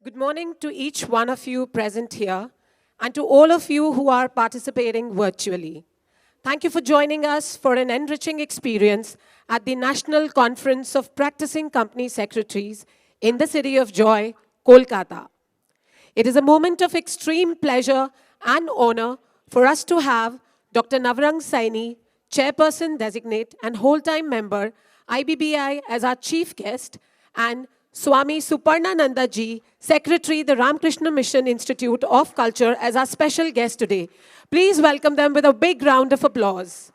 Good morning to each one of you present here and to all of you who are participating virtually. Thank you for joining us for an enriching experience at the National Conference of Practicing Company Secretaries in the City of Joy, Kolkata. It is a moment of extreme pleasure and honor for us to have Dr. Navrang Saini, Chairperson Designate and whole-time member, IBBI, as our chief guest, and Swami Suparnananda Ji, Secretary, the Ramakrishna Mission Institute of Culture, as our special guest today. Please welcome them with a big round of applause.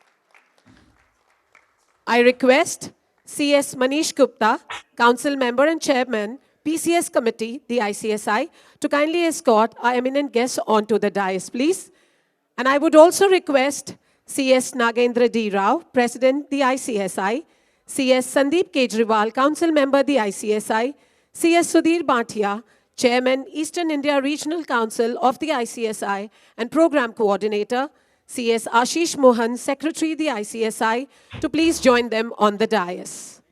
I request CS Manish Gupta, Council Member and Chairman, PCS Committee, the ICSI, to kindly escort our eminent guests onto the dais, please. And I would also request CS Nagendra D. Rao, President, the ICSI, CS Sandeep Kejriwal, Council Member, the ICSI, CS Sudhir Bhatia, Chairman, Eastern India Regional Council of the ICSI and Program Coordinator, CS Ashish Mohan, Secretary, the ICSI, to please join them on the dais.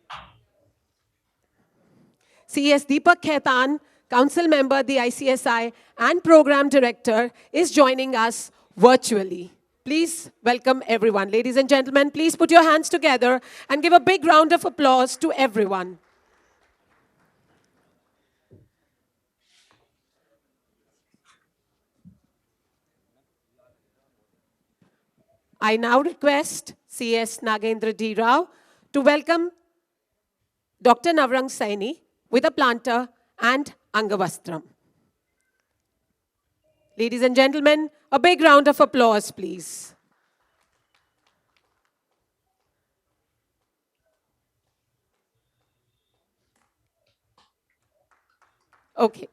CS Deepak Khaitan, Council Member, the ICSI and Program Director, is joining us virtually. Please welcome everyone. Ladies and gentlemen, please put your hands together and give a big round of applause to everyone. I now request CS Nagendra D. Rao to welcome Dr. Navrang Saini with a planter and Angavastram. Ladies and gentlemen, a big round of applause, please. Okay.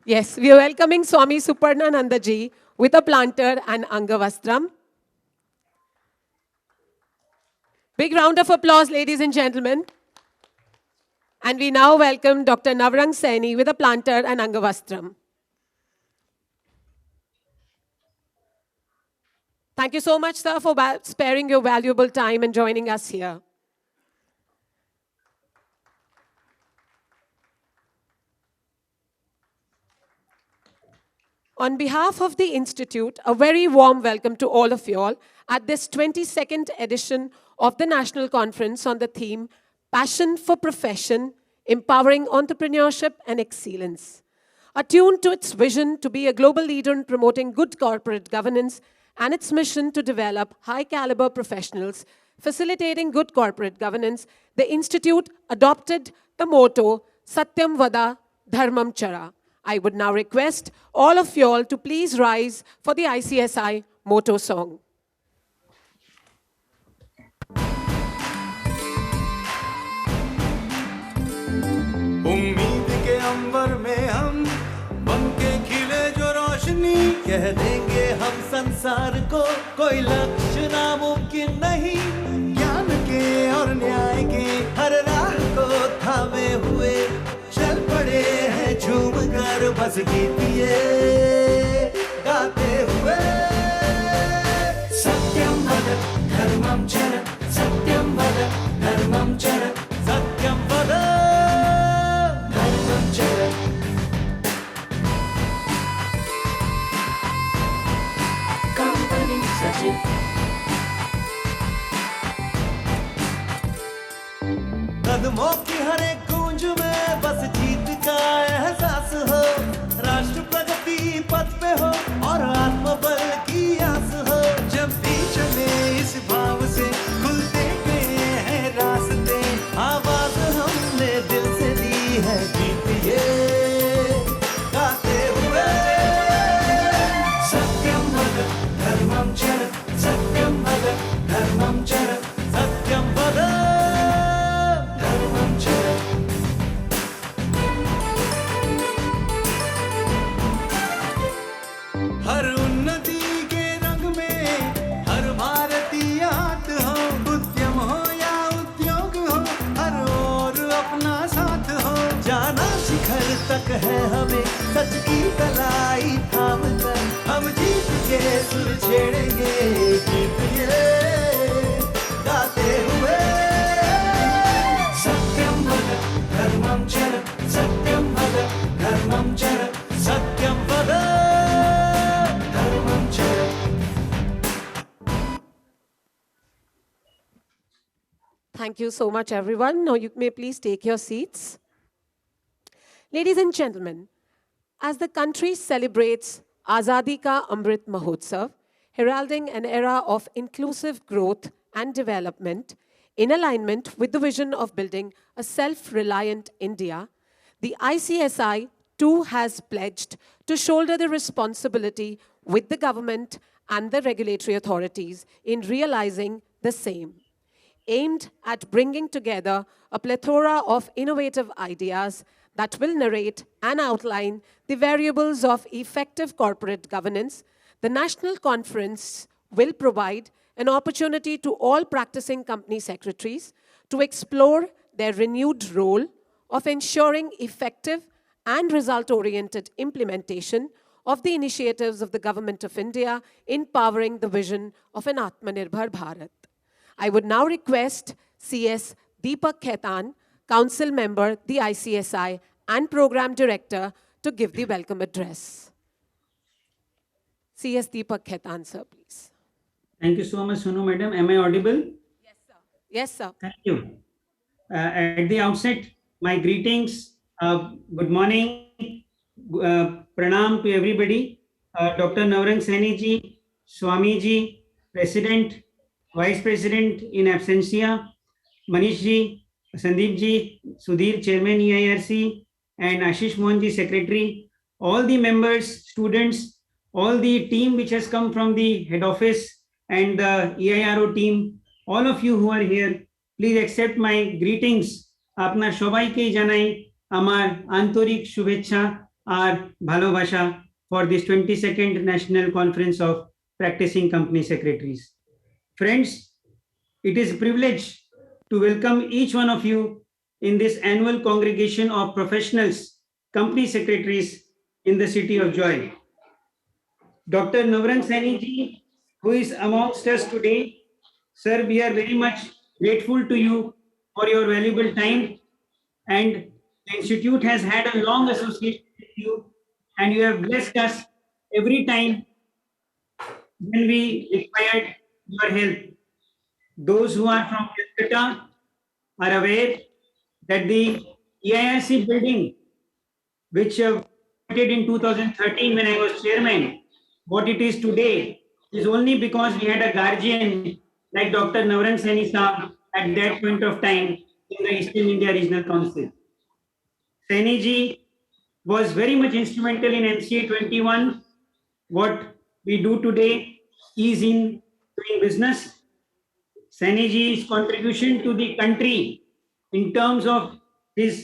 Yes, we are welcoming Swami Suparnananda Ji with a planter and Angavastram. Big round of applause, ladies and gentlemen. And we now welcome Dr. Navrang Saini with a planter and Angavastram. Thank you so much, sir, for sparing your valuable time and joining us here. On behalf of the Institute, a very warm welcome to all of you all at this 22nd edition of the National Conference on the theme, Passion for Profession, Empowering Entrepreneurship and Excellence. Attuned to its vision to be a global leader in promoting good corporate governance and its mission to develop high-caliber professionals, facilitating good corporate governance, the Institute adopted the motto, Satyam Vada Dharmam Chara. I would now request all of you all to please rise for the ICSI motto song. उम्मीद के अंबर में हम बनके खिले जो रोशनी कह देंगे हम संसार को कोई लक्ष्य नामुमकिन नहीं ज्ञान के और न्याय के हर राह को थामे हुए चल पड़े हैं झूम कर बस गीतिए गाते हुए सत्यम वद धर्मम चर सत्यम वद धर्मम चर सत्यम वद धर्मम चर कंपनी सचिव कदमों की हर एक गूंज में बस जीत का एहसास हो राष्ट्र प्रगति पथ पे हो और आत्मबल की आस हो जब भी चले इस भाव से खुलते गए हैं रास्ते आवाज हमने दिल से दी है गीत ये गाते हुए सत्यम वद धर्मम चर सत्यम वद धर्मम चर सत्यम वद धर्मम चर हर उन्नति के रंग में हर भारतीय हाथ हो उद्यम हो या उद्योग हो हर ओर अपना साथ हो जाना शिखर तक है हमें सच की कलाई थाम कर हम जीत के सुर छेड़ेंगे गीत ये गाते हुए सत्यम वद धर्मम चर सत्यम वद धर्मम धर्मं चर सत्यं वद धर्मं चर. Thank you so much, everyone. Now you may please take your seats. Ladies and gentlemen, as the country celebrates Azadi Ka Amrit Mahotsav, heralding an era of inclusive growth and development in alignment with the vision of building a self-reliant India, the ICSI too has pledged to shoulder the responsibility with the government and the regulatory authorities in realizing the same, aimed at bringing together a plethora of innovative ideas that will narrate and outline the variables of effective corporate governance. The National Conference will provide an opportunity to all practicing company secretaries to explore their renewed role of ensuring effective and result-oriented implementation of the initiatives of the Government of India in powering the vision of an Atmanirbhar Bharat. I would now request CS Deepak Khaitan, Council Member, the ICSI, and Program Director to give the welcome address. CS Deepak Khaitan, sir, please. Thank you so much, Sonu Madam. Am I audible? Yes, sir. Yes, sir. Thank you. At the outset, my greetings. Good morning. Pranam to everybody. Dr. Navrang Saini ji, Swami ji, President, Vice President in absentia, Manish ji, Sandeep ji, Sudhir, Chairman EIRC, and Ashish Mohan ji, Secretary, all the members, students, all the team which has come from the head office and the EIRO team, all of you who are here, please accept my greetings. আপনার সবাইকে জানাই আমার আন্তরিক শুভেচ্ছা আর ভালোবাসা for this 22nd National Conference of Practicing Company Secretaries. Friends, it is a privilege to welcome each one of you in this annual congregation of professionals, company secretaries in the city of Joy. Dr. Navrang Saini ji, who is amongst us today, sir, we are very much grateful to you for your valuable time, and the institute has had a long association with you, and you have blessed us every time when we required your help. Those who are from Calcutta are aware that the EIRC building, which started in 2013 when I was chairman, what it is today is only because we had a guardian like Dr. Navrang Saini Saab at that point of time in the Eastern India Regional Council. Saini ji was very much instrumental in NCA 21. What we do today is in doing business. Saini ji's contribution to the country in terms of his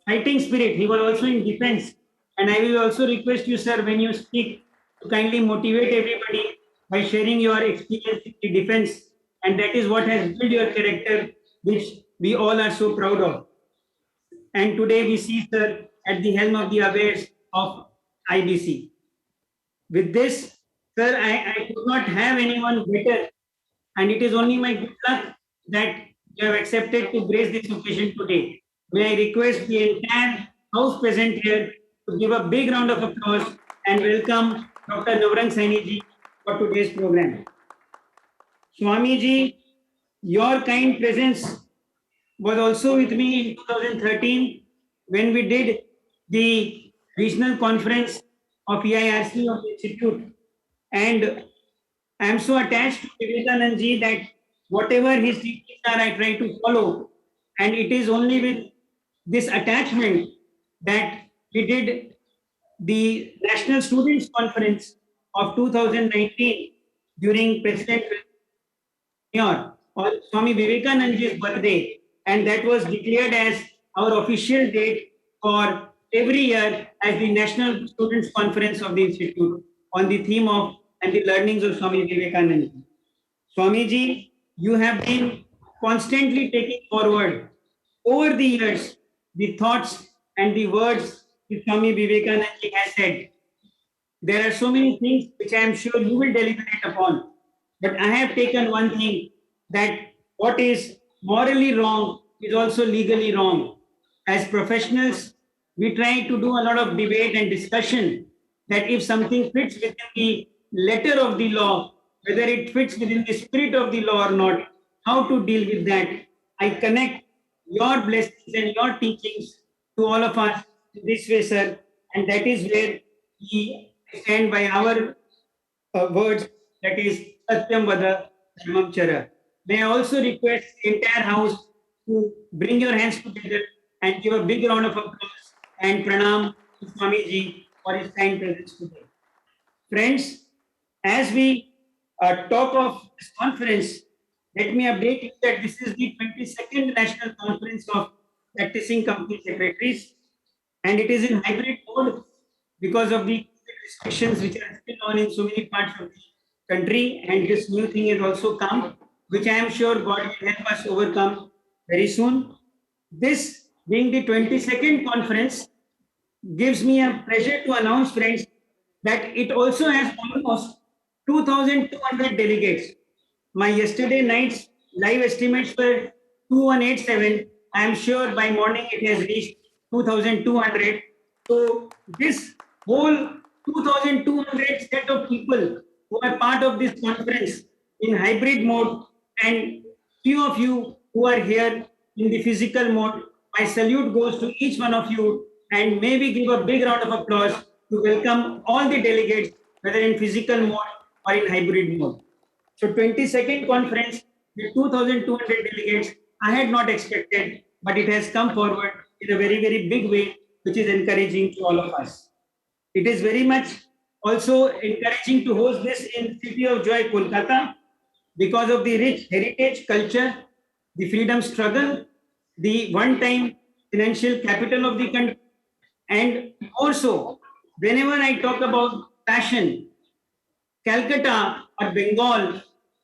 fighting spirit, he was also in defense. And I will also request you, sir, when you speak, to kindly motivate everybody by sharing your experience in the defense. And that is what has built your character, which we all are so proud of. And today we see, sir, at the helm of the affairs of IBC. With this, sir, I could not have anyone better. And it is only my good luck that you have accepted to grace this occasion today. May I request the entire house present here to give a big round of applause and welcome Dr. Navrang Saini ji for today's program. Swami ji, your kind presence was also with me in 2013 when we did the regional conference of EIRC of the Institute. And I am so attached to Vivekanand ji that whatever his teachings are, I try to follow. And it is only with this attachment that we did the National Students Conference of 2019 during President or Swami Vivekanandji's birthday, and that was declared as our official date for every year as the National Students Conference of the Institute on the theme of and the learnings of Swami Vivekananda. Swamiji, you have been constantly taking forward over the years the thoughts and the words that Swami Vivekananda has said. There are so many things which I am sure you will deliberate upon, but I have taken one thing, that what is morally wrong is also legally wrong. As professionals, we try to do a lot of debate and discussion that if something fits within the letter of the law, whether it fits within the spirit of the law or not, how to deal with that. I connect your blessings and your teachings to all of us in this way, sir, and that is where we stand by our words, that is Satyam Vada Dharmam Chara. May I also request the entire house to bring your hands together and give a big round of applause and pranam to Swamiji for his kind presence today. Friends, as we talk of this conference, let me update you that this is the 22nd National Conference of Practicing Company Secretaries, and it is in hybrid mode because of the restrictions which are still on in so many parts of the country, and this new thing has also come, which I am sure God will help us overcome very soon. This being the 22nd conference, gives me a pleasure to announce, friends, that it also has almost 2,200 delegates. My yesterday night's live estimates were 2187. I am sure by morning it has reached 2,200. So this whole 2,200 set of people who are part of this conference in hybrid mode, and few of you who are here in the physical mode, my salute goes to each one of you, and may we give a big round of applause to welcome all the delegates, whether in physical mode or in hybrid mode. So 22nd conference with 2,200 delegates, I had not expected, but it has come forward in a very, very big way, which is encouraging to all of us. It is very much also encouraging to host this in City of Joy, Kolkata, because of the rich heritage, culture, the freedom struggle, the one-time financial capital of the country, and also whenever I talk about passion, Calcutta or Bengal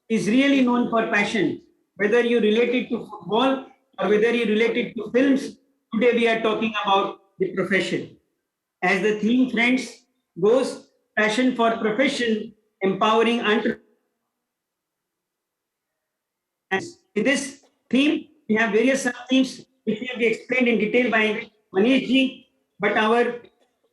is really known for passion. Whether you relate it to football or whether you relate it to films, today we are talking about the profession. As the theme, friends, goes, passion for profession, empowering entrepreneurs. In this theme, we have various sub-themes which will be explained in detail by Manish ji, but our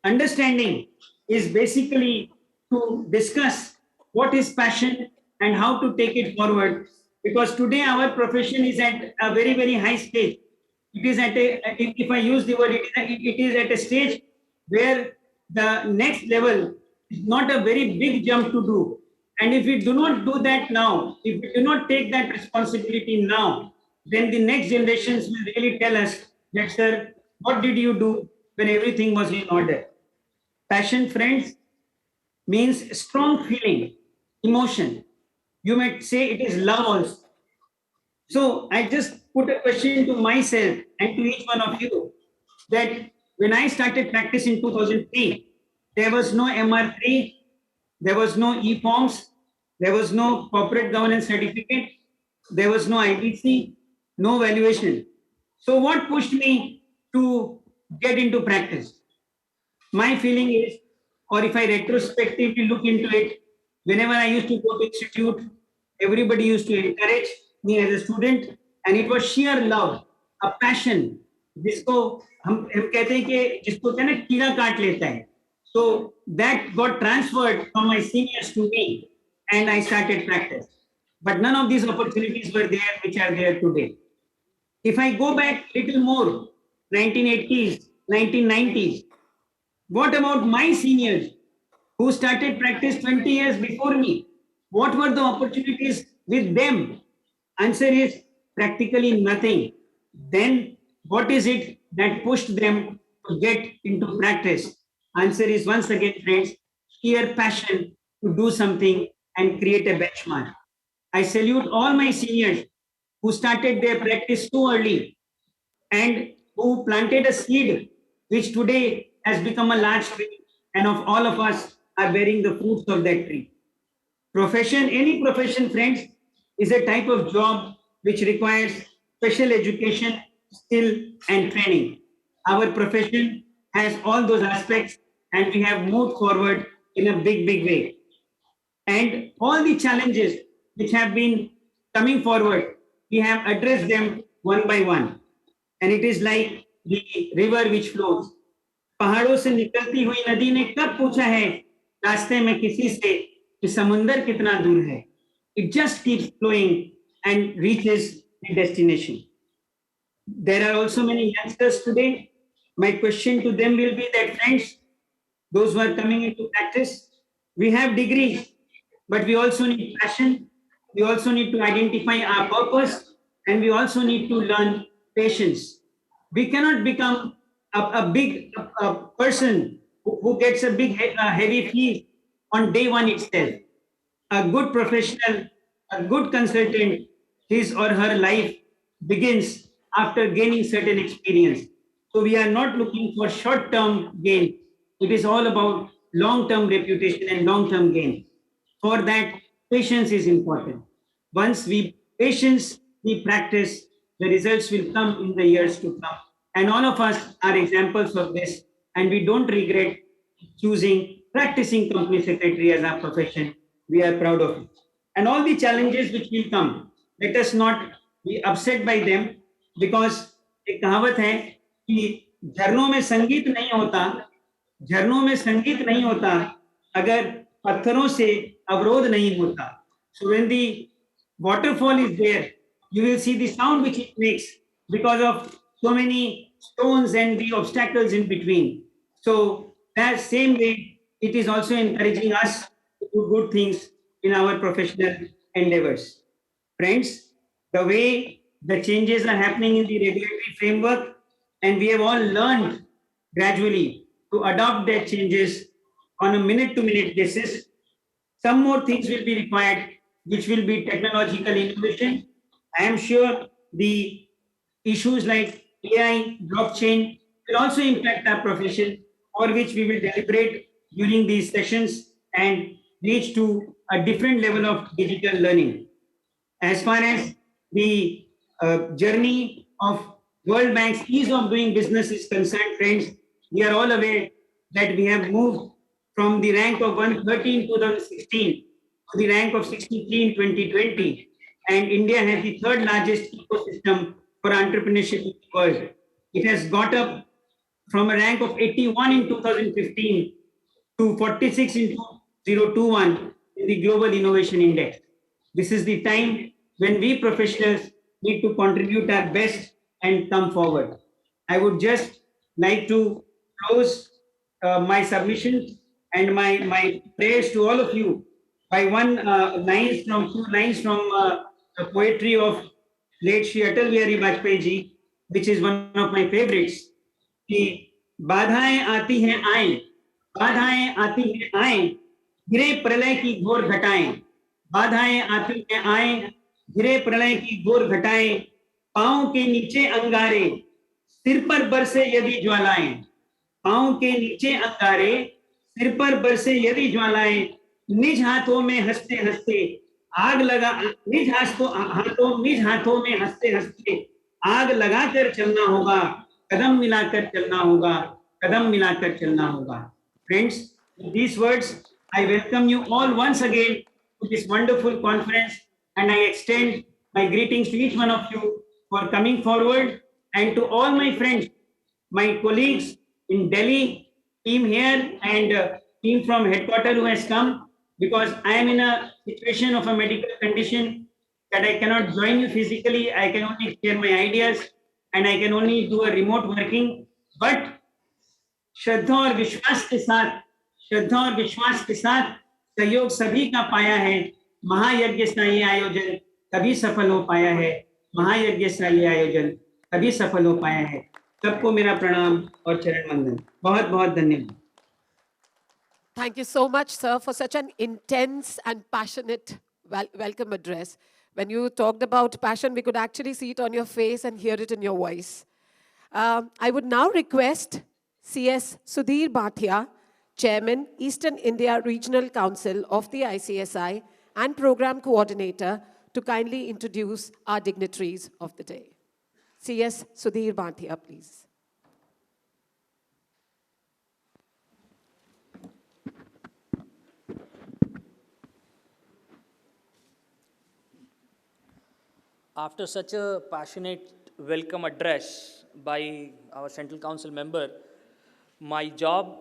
understanding is basically to discuss what is passion and how to take it forward. Because today our profession is at a very, very high stage. It is at a, if I use the word, it is at a stage where the next level is not a very big jump to do. And if we do not do that now, if we do not take that responsibility now, then the next generations will really tell us that, sir, what did you do when everything was in order? Passion, friends, means strong feeling, emotion. You might say it is love also. So I just put a question to myself and to each one of you that when I started practice in 2003, there was no MR3, there was no e-forms, there was no corporate governance certificate, there was no IBC, no valuation. So what pushed me to get into practice? My feeling is, or if I retrospectively look into it, whenever I used to go to institute, everybody used to encourage me as a student, and it was sheer love, a passion, जिसको हम कहते हैं कि जिसको कहते हैं ना कीड़ा काट लेता है. So that got transferred from my seniors to me, and I started practice. But none of these opportunities were there which are there today. If I go back little more, 1980s, 1990s, what about my seniors who started practice 20 years before me? What were the opportunities with them? Answer is practically nothing. Then what is it that pushed them to get into practice? Answer is once again, friends, sheer passion to do something and create a benchmark. I salute all my seniors who started their practice too early and who planted a seed which today has become a large tree, and of all of us are bearing the fruits of that tree. Profession, any profession, friends, is a type of job which requires special education, skill, and training. Our profession has all those aspects, and we have moved forward in a big, big way. And all the challenges which have been coming forward, we have addressed them one by one. And it is like the river which flows. पहाड़ों से निकलती हुई नदी ने कब पूछा है रास्ते में किसी से कि समुंदर कितना दूर है? It just keeps flowing and reaches the destination. There are also many youngsters today. My question to them will be that, friends, those who are coming into practice, we have degrees, but we also need passion. We also need to identify our purpose, and we also need to learn patience. We cannot become a big person who gets a big heavy fee on day one itself. A good professional, a good consultant, his or her life begins after gaining certain experience. So we are not looking for short-term gain. It is all about long-term reputation and long-term gain. For that, patience is important. Once we patience, we practice, the results will come in the years to come. And all of us are examples of this. And we don't regret choosing practicing company secretary as our profession. We are proud of it. And all the challenges which will come, let us not be upset by them, because एक कहावत है कि झरनों में संगीत नहीं होता, झरनों में संगीत नहीं होता अगर पत्थरों से अवरोध नहीं होता. So when the waterfall is there, you will see the sound which it makes because of so many stones and the obstacles in between. So that same way, it is also encouraging us to do good things in our professional endeavors. Friends, the way the changes are happening in the regulatory framework, and we have all learned gradually to adopt their changes on a minute-to-minute basis. Some more things will be required, which will be technological innovation. I am sure the issues like AI, blockchain will also impact our profession, for which we will deliberate during these sessions and reach to a different level of digital learning. As far as the journey of World Bank's ease of doing business is concerned, friends, we are all aware that we have moved from the rank of 130 in 2016 to the rank of 63 in 2020. And India has the third largest ecosystem for entrepreneurship in the world. It has got up from a rank of 81 in 2015 to 46 in 2021 in the Global Innovation Index. This is the time when we professionals need to contribute our best and come forward. I would just like to close my submissions and my prayers to all of you by one two lines from the poetry of late Shri Atal Bihari Vajpayee ji, which is one of my favorites. कि बाधाएं आती हैं आए, बाधाएं आती हैं आए, गिरे प्रलय की घोर घटाएं, बाधाएं आती हैं आए, गिरे प्रलय की घोर घटाएं, पांव के नीचे अंगारे, सिर पर बरसे यदि ज्वालाएं, पांव के नीचे अंगारे, सिर पर बरसे यदि ज्वालाएं, निज हाथों में हंसते हंसते आग लगा, निज हाथों में हंसते हंसते आग लगाकर चलना होगा, कदम मिलाकर चलना होगा, कदम मिलाकर चलना होगा. Friends, with these words, I welcome you all once again to this wonderful conference, and I extend my greetings to each one of you for coming forward, and to all my friends, my colleagues in Delhi, team here, and team from headquarters who has come, because I am in a situation of a medical condition that I cannot join you physically. I can only share my ideas and I can only do a remote working. But श्रद्धा और विश्वास के साथ, श्रद्धा और विश्वास के साथ सहयोग सभी का पाया है. महायज्ञ का ये आयोजन तभी सफल हो पाया है, महायज्ञ का ये आयोजन तभी सफल हो पाया है. सबको मेरा प्रणाम और चरण वंदन. बहुत बहुत धन्यवाद. Thank you so much, sir, for such an intense and passionate welcome address. When you talked about passion, we could actually see it on your face and hear it in your voice. I would now request CS Sudhir Bhatia, Chairman, Eastern India Regional Council of the ICSI and Program Coordinator, to kindly introduce our dignitaries of the day. CS Sudhir Bhatia, please. After such a passionate welcome address by our Central Council member, my job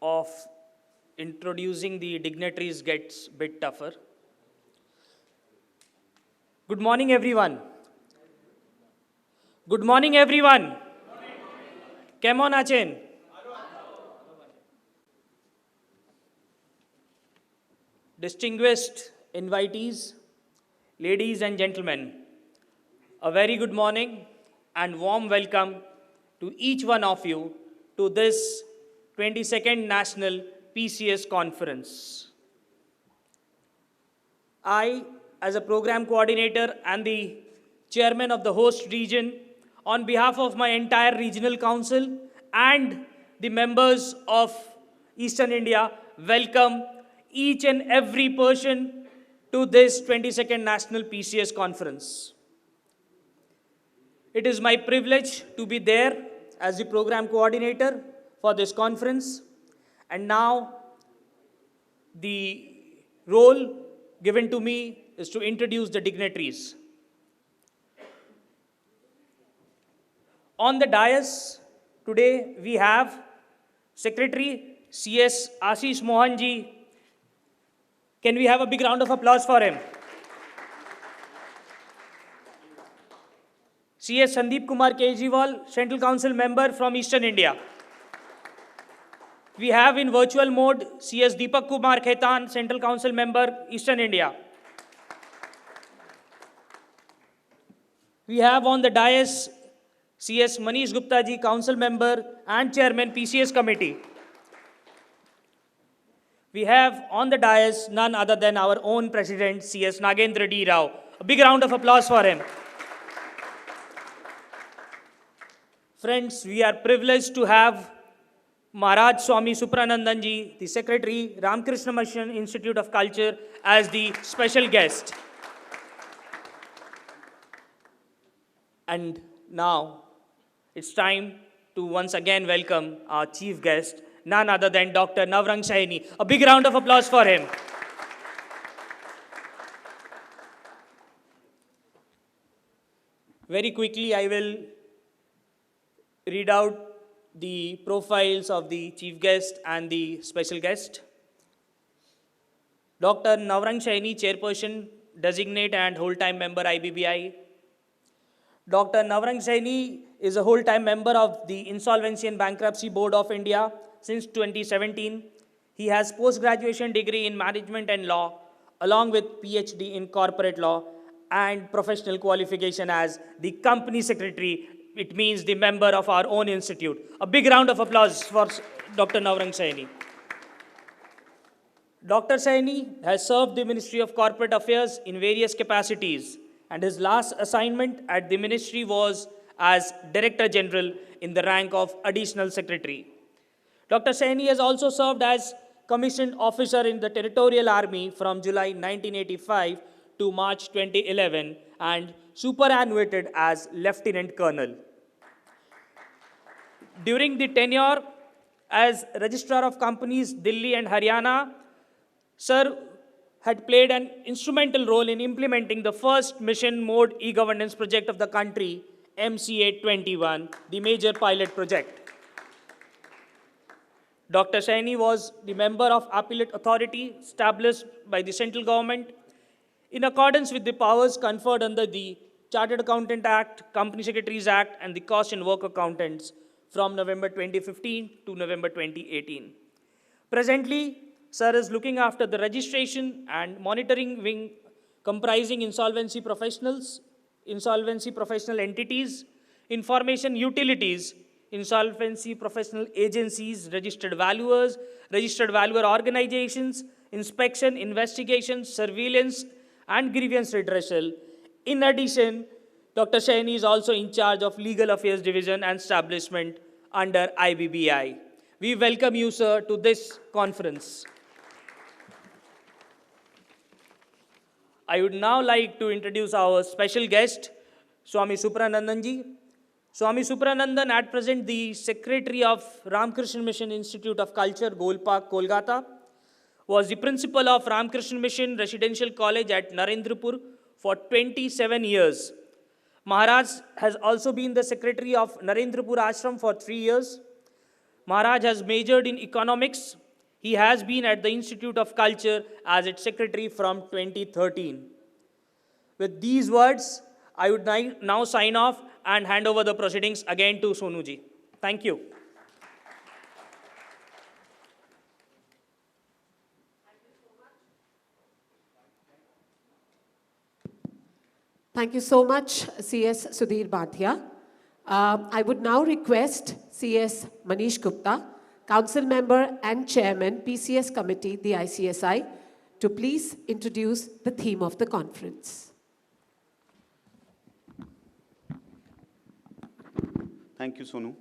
of introducing the dignitaries gets a bit tougher. Good morning, everyone. Good morning, everyone. Kemon achen? Distinguished invitees, ladies and gentlemen, a very good morning and warm welcome to each one of you to this 22nd National PCS Conference. I, as a program coordinator and the chairman of the host region, on behalf of my entire regional council and the members of Eastern India, welcome each and every person to this 22nd National PCS Conference. It is my privilege to be there as the program coordinator for this conference. And now the role given to me is to introduce the dignitaries. On the dais today we have Secretary CS Ashish Mohanji. Can we have a big round of applause for him? CS Sandeep Kumar Kejriwal, Central Council member from Eastern India. We have in virtual mode CS Deepak Kumar Khaitan, Central Council member, Eastern India. We have on the dais CS Manish Gupta ji, Council member and Chairman PCS Committee. We have on the dais none other than our own President CS Nagendra D. Rao. A big round of applause for him. Friends, we are privileged to have Maharaj Swami Supranandanji, the Secretary, Ramakrishna Mission Institute of Culture, as the special guest. And now, it's time to once again welcome our chief guest, none other than Dr. Navrang Saini. A big round of applause for him. Very quickly, I will read out the profiles of the chief guest and the special guest. Dr. Navrang Saini, Chairperson, Designate and Whole-Time Member, IBBI. Dr. Navrang Saini is a whole-time member of the Insolvency and Bankruptcy Board of India since 2017. He has post-graduation degree in Management and Law, along with PhD in Corporate Law and professional qualification as the Company Secretary. It means the member of our own institute. A big round of applause for Dr. Navrang Saini. Dr. Saini has served the Ministry of Corporate Affairs in various capacities, and his last assignment at the ministry was as Director General in the rank of Additional Secretary. Dr. Saini has also served as Commissioned Officer in the Territorial Army from July 1985 to March 2011 and superannuated as Lieutenant Colonel. During the tenure as Registrar of Companies, Delhi and Haryana, Sir had played an instrumental role in implementing the first mission mode e-governance project of the country, MCA 21, the major pilot project. Dr. Saini was the member of Appellate Authority established by the central government in accordance with the powers conferred under the Chartered Accountant Act, Company Secretaries Act, and the Cost and Work Accountants from November 2015 to November 2018. Presently, Sir is looking after the registration and monitoring wing comprising insolvency professionals, insolvency professional entities, information utilities, insolvency professional agencies, registered valuers organizations, inspection, investigation, surveillance, and grievance redressal. In addition, Dr. Saini is also in charge of Legal Affairs Division and Establishment under IBBI. We welcome you, sir, to this conference. I would now like to introduce our special guest, Swami Supranandanji. Swami Supranandan, at present the Secretary of Ramakrishna Mission Institute of Culture, Gold Park, Kolkata, was the principal of Ramakrishna Mission Residential College at Narendrapur for 27 years. Maharaj has also been the secretary of Narendrapur Ashram for 3 years. Maharaj has majored in economics. He has been at the Institute of Culture as its secretary from 2013. With these words, I would now sign off and hand over the proceedings again to Sonuji. Thank you. Thank you so much, CS Sudhir Bhatia. I would now request CS Manish Gupta, Council Member and Chairman, PCS Committee, the ICSI, to please introduce the theme of the conference. Thank you, Sonu.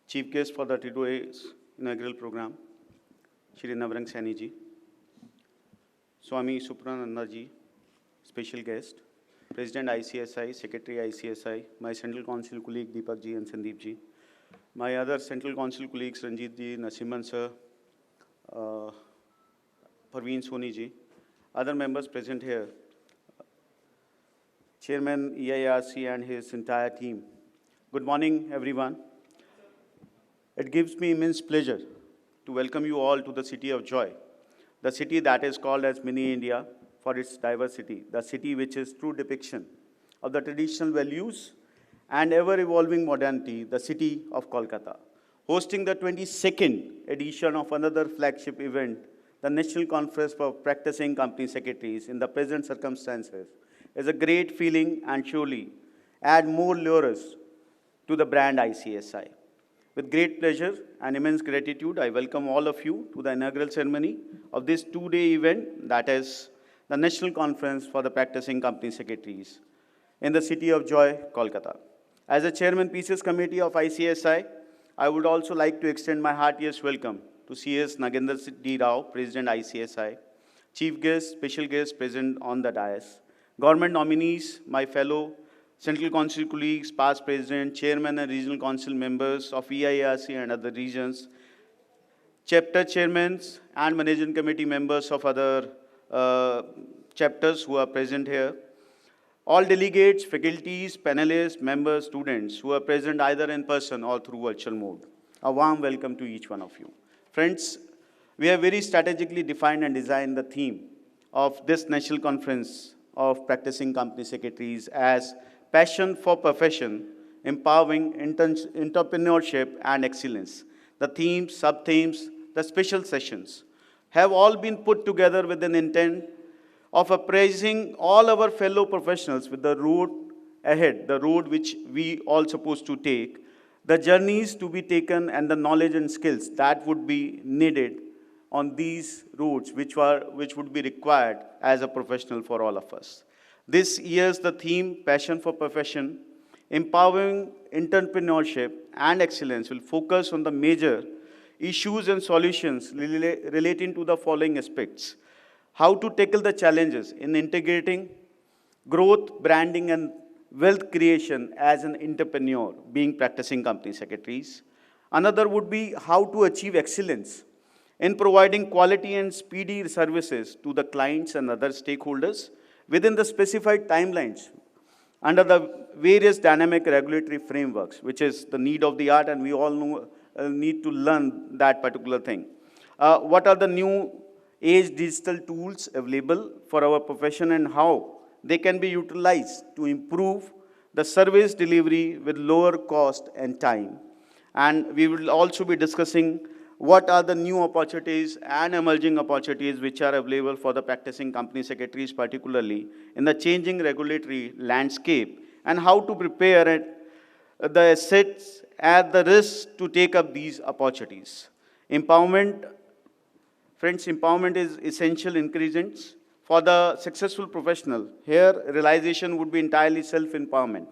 Chief guest for the today's inaugural program, Shri Navrang Saini ji, Swami Suprananda ji, special guest, President ICSI, Secretary ICSI, my Central Council colleague Deepak ji and Sandeep ji, my other Central Council colleagues Ranjit ji, Nasiman sir, Parveen Soni ji, other members present here, Chairman EIRC and his entire team. Good morning, everyone. It gives me immense pleasure to welcome you all to the city of joy, the city that is called as Mini India for its diversity, the city which is true depiction of the traditional values and ever-evolving modernity, the city of Kolkata, hosting the 22nd edition of another flagship event, the National Conference for Practicing Company Secretaries in the present circumstances, is a great feeling and surely add more lures to the brand ICSI. With great pleasure and immense gratitude, I welcome all of you to the inaugural ceremony of this two-day event, that is the National Conference for the Practicing Company Secretaries in the city of Joy, Kolkata. As a Chairman PCS Committee of ICSI, I would also like to extend my heartiest welcome to CS Nagendra D. Rao, President ICSI, Chief Guest, Special Guest present on the dais, Government nominees, my fellow Central Council colleagues, past President, Chairman and Regional Council members of EIRC and other regions, chapter chairmen and management committee members of other chapters who are present here, all delegates, faculties, panelists, members, students who are present either in person or through virtual mode. A warm welcome to each one of you. Friends, we have very strategically defined and designed the theme of this National Conference of Practicing Company Secretaries as passion for profession, empowering entrepreneurship and excellence. The themes, sub-themes, the special sessions have all been put together with an intent of appraising all our fellow professionals with the road ahead, the road which we all supposed to take, the journeys to be taken and the knowledge and skills that would be needed on these roads which would be required as a professional for all of us. This year's the theme, Passion for Profession, Empowering Entrepreneurship and Excellence, will focus on the major issues and solutions relating to the following aspects. How to tackle the challenges in integrating growth, branding and wealth creation as an entrepreneur, being practicing company secretaries. Another would be how to achieve excellence in providing quality and speedy services to the clients and other stakeholders within the specified timelines under the various dynamic regulatory frameworks, which is the need of the hour, and we all know, need to learn that particular thing. What are the new age digital tools available for our profession and how they can be utilized to improve the service delivery with lower cost and time. And we will also be discussing what are the new opportunities and emerging opportunities which are available for the practicing company secretaries, particularly in the changing regulatory landscape, and how to prepare the assets at the risk to take up these opportunities. Empowerment, friends, empowerment is essential ingredients for the successful professional. Here, realization would be entirely self-empowerment.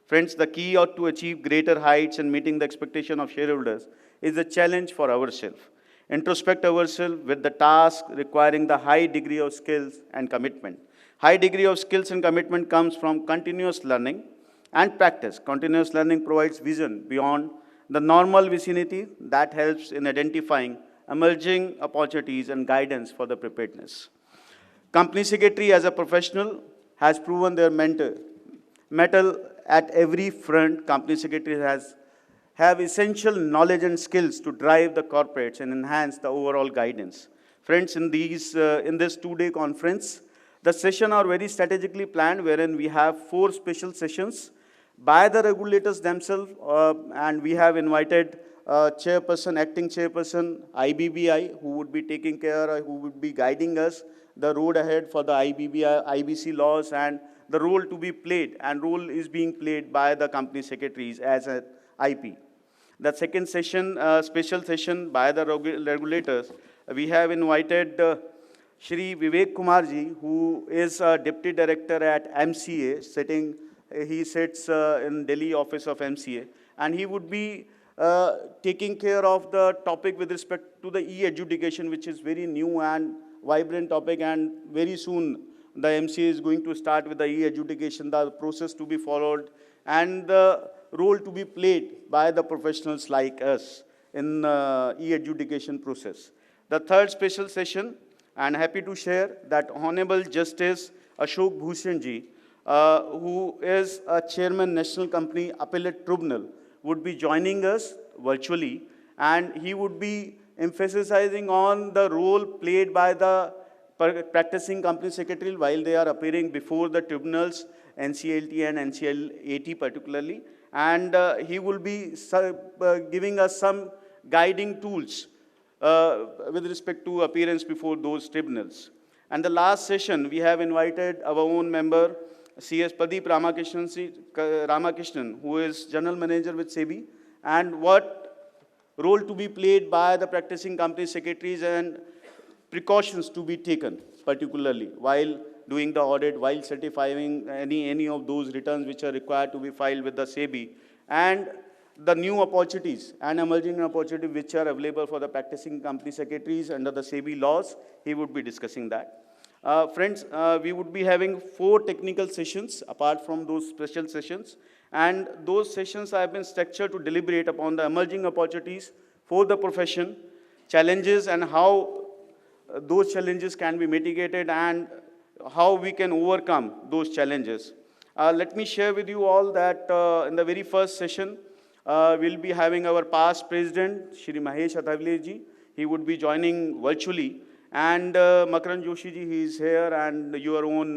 Friends, the key ought to achieve greater heights and meeting the expectation of shareholders is a challenge for ourselves. Introspect ourselves with the task requiring the high degree of skills and commitment. High degree of skills and commitment comes from continuous learning and practice. Continuous learning provides vision beyond the normal vicinity that helps in identifying emerging opportunities and guidance for the preparedness. Company secretary as a professional has proven their mettle at every front. Company secretary have essential knowledge and skills to drive the corporates and enhance the overall guidance. Friends, in this two-day conference, the sessions are very strategically planned, wherein we have 4 special sessions by the regulators themselves, and we have invited chairperson, acting chairperson, IBBI, who would be taking care, who would be guiding us the road ahead for the IBBI, IBC laws, and the role to be played, and role is being played by the company secretaries as an IP. The second session, special session by the regulators, we have invited Shri Vivek Kumarji, who is a Deputy Director at MCA, he sits in Delhi office of MCA, and he would be taking care of the topic with respect to the e-adjudication, which is very new and vibrant topic, and very soon the MCA is going to start with the e-adjudication, the process to be followed, and the role to be played by the professionals like us in e-adjudication process. The third special session, and happy to share that Honorable Justice Ashok Bhushan ji, who is a Chairman National Company Appellate Tribunal, would be joining us virtually, and he would be emphasizing on the role played by the practicing company secretary while they are appearing before the tribunals, NCLT and NCLAT particularly, and he will be giving us some guiding tools with respect to appearance before those tribunals. And the last session, we have invited our own member, CS Pradeep Ramakrishnan, who is General Manager with SEBI, and what role to be played by the practicing company secretaries and precautions to be taken, particularly while doing the audit, while certifying any of those returns which are required to be filed with the SEBI, and the new opportunities and emerging opportunities which are available for the practicing company secretaries under the SEBI laws. He would be discussing that. Friends, we would be having 4 technical sessions apart from those special sessions, and those sessions have been structured to deliberate upon the emerging opportunities for the profession, challenges, and how those challenges can be mitigated and how we can overcome those challenges. Let me share with you all that in the very first session, we'll be having our past president, Shri Mahesh Athavale ji. He would be joining virtually. And Makaran Joshi ji, he is here, and your own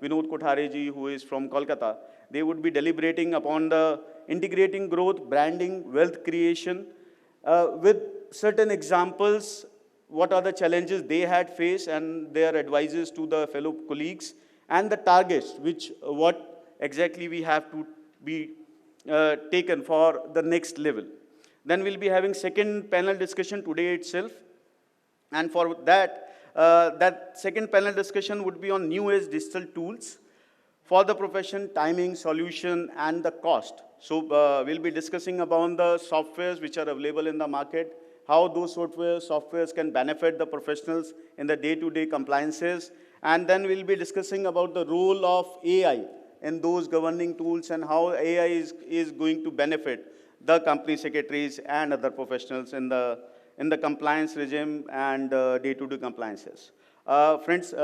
Vinod Kothare ji, who is from Kolkata. They would be deliberating upon the integrating growth, branding, wealth creation, with certain examples, what are the challenges they had faced and their advices to the fellow colleagues, and the targets, what exactly we have to be taken for the next level. Then we'll be having second panel discussion today itself. And for that, that second panel discussion would be on new age digital tools for the profession, timing, solution, and the cost. So we'll be discussing about the softwares which are available in the market, how those softwares can benefit the professionals in the day-to-day compliances. And then we'll be discussing about the role of AI in those governing tools and how AI is going to benefit the company secretaries and other professionals in the compliance regime and day-to-day compliances. Friends,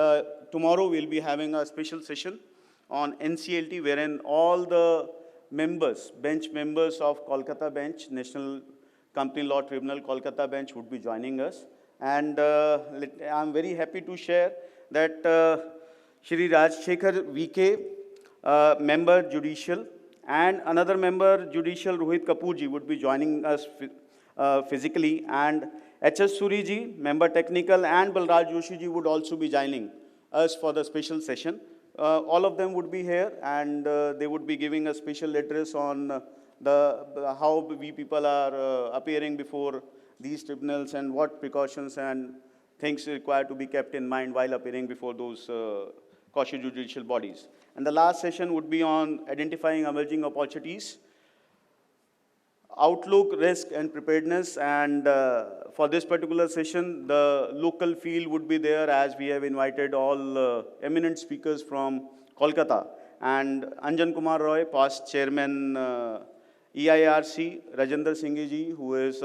tomorrow we'll be having a special session on NCLT, wherein all the members, bench members of Kolkata bench, National Company Law Tribunal Kolkata bench would be joining us. And I'm very happy to share that Shri Rajshekhar VK, member judicial, and another member judicial, Rohit Kapoorji, would be joining us physically, and HS Suriji, member technical, and Balraj Joshi ji would also be joining us for the special session. All of them would be here, and they would be giving a special address on how we people are appearing before these tribunals and what precautions and things required to be kept in mind while appearing before those quasi-judicial bodies. And the last session would be on identifying emerging opportunities, outlook, risk, and preparedness. And for this particular session, the local field would be there, as we have invited all eminent speakers from Kolkata. And Anjan Kumar Roy, past chairman EIRC, Rajendra Singh ji, who is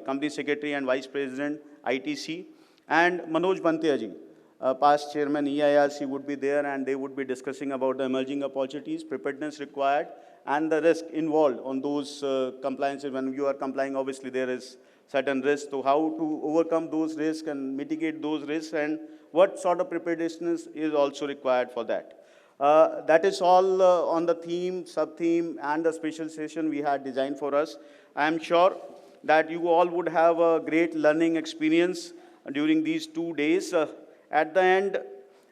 company secretary and vice president, ITC, and Manoj Bantia ji, past chairman EIRC, would be there, and they would be discussing about the emerging opportunities, preparedness required, and the risk involved on those compliances. When you are complying, obviously there is certain risk. So how to overcome those risks and mitigate those risks, and what sort of preparedness is also required for that. That is all on the theme, sub-theme, and the special session we had designed for us. I am sure that you all would have a great learning experience during these 2 days. At the end,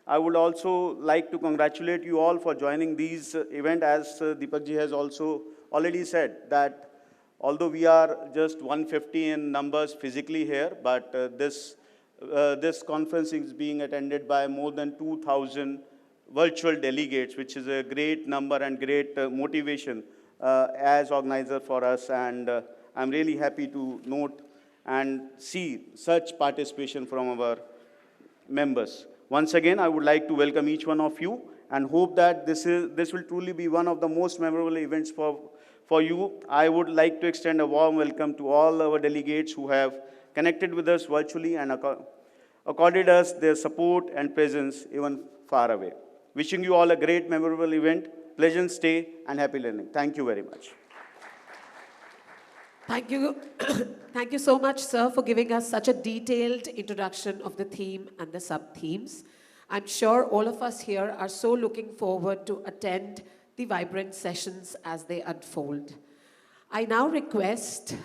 I would also like to congratulate you all for joining these event. As Deepak ji has also already said, that although we are just 150 in numbers physically here, but this conference is being attended by more than 2,000 virtual delegates, which is a great number and great motivation as organizer for us. And I'm really happy to note and see such participation from our members. Once again, I would like to welcome each one of you and hope that this will truly be one of the most memorable events for you. I would like to extend a warm welcome to all our delegates who have connected with us virtually and accorded us their support and presence even far away. Wishing you all a great memorable event, pleasant stay, and happy learning. Thank you very much. Thank you. Thank you so much, sir, for giving us such a detailed introduction of the theme and the sub-themes. I'm sure all of us here are so looking forward to attend the vibrant sessions as they unfold. I now request,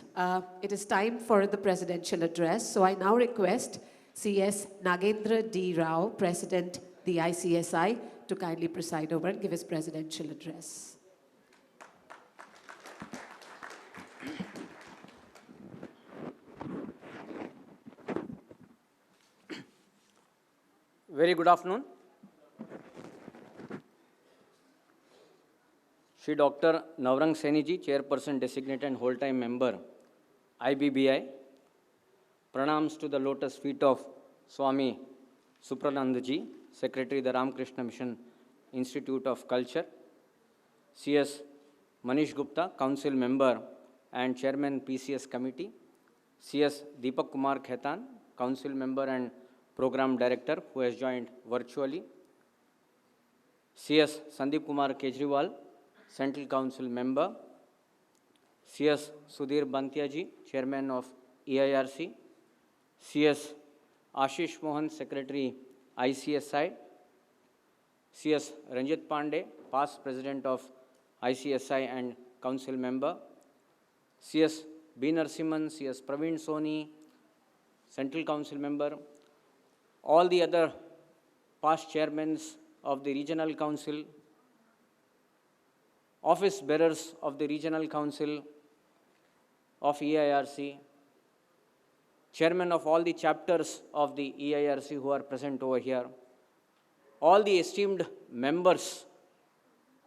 it is time for the presidential address, so I now request CS Nagendra D. Rao, President, the ICSI, to kindly preside over and give his presidential address. Very good afternoon. Shri Dr. Navrang Sainiji, Chairperson Designate and Whole-Time Member, IBBI. Pranams to the lotus feet of Swami Supranandaji, Secretary, the Ramakrishna Mission Institute of Culture. CS Manish Gupta, Council Member and Chairman PCS Committee. CS Deepak Kumar Khaitan, Council Member and Program Director, who has joined virtually. CS Sandeep Kumar Kejriwal, Central Council Member. CS Sudhir Bantiaji, Chairman of EIRC. CS Ashish Mohan, Secretary, ICSI. CS Ranjit Pandey, past President of ICSI and Council Member. CS B. Narasimhan, CS Praveen Soni, Central Council Member. All the other past chairmen of the Regional Council, office bearers of the Regional Council of EIRC, chairman of all the chapters of the EIRC who are present over here, all the esteemed members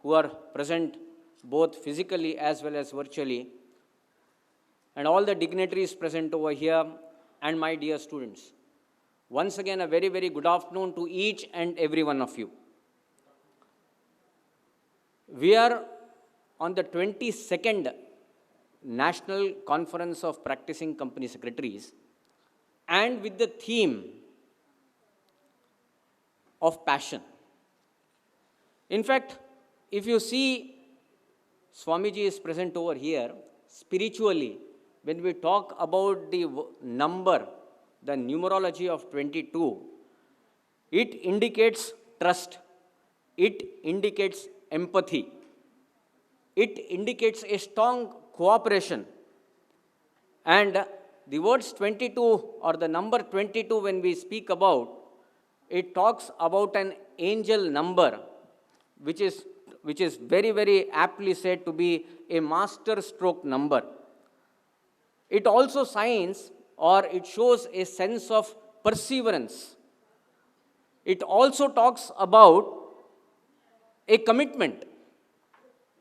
who are present both physically as well as virtually, and all the dignitaries present over here, and my dear students. Once again, a very, very good afternoon to each and every one of you. We are on the 22nd National Conference of Practicing Company Secretaries, and with the theme of passion. In fact, if you see, Swamiji is present over here. Spiritually, when we talk about the number, the numerology of 22, it indicates trust, it indicates empathy, it indicates a strong cooperation. And the words 22 or the number 22, when we speak about, it talks about an angel number, which is very, very aptly said to be a master stroke number. It also signs or it shows a sense of perseverance. It also talks about a commitment.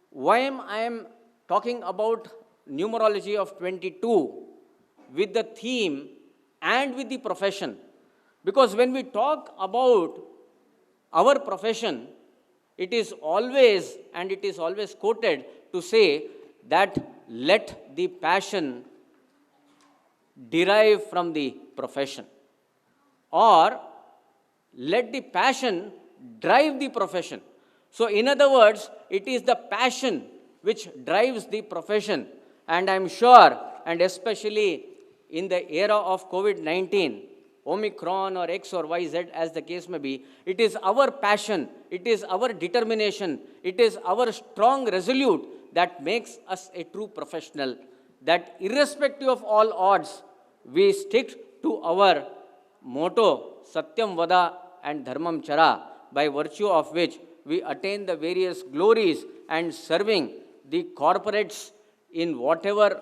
Why am I talking about numerology of 22 with the theme and with the profession? Because when we talk about our profession, it is always, and it is always quoted to say that let the passion derive from the profession, or let the passion drive the profession. So in other words, it is the passion which drives the profession. And I'm sure, and especially in the era of COVID-19, Omicron or X or Y, Z as the case may be, it is our passion, it is our determination, it is our strong resolute that makes us a true professional, that irrespective of all odds, we stick to our motto, Satyam Vada and Dharmam Chara, by virtue of which we attain the various glories and serving the corporates in whatever,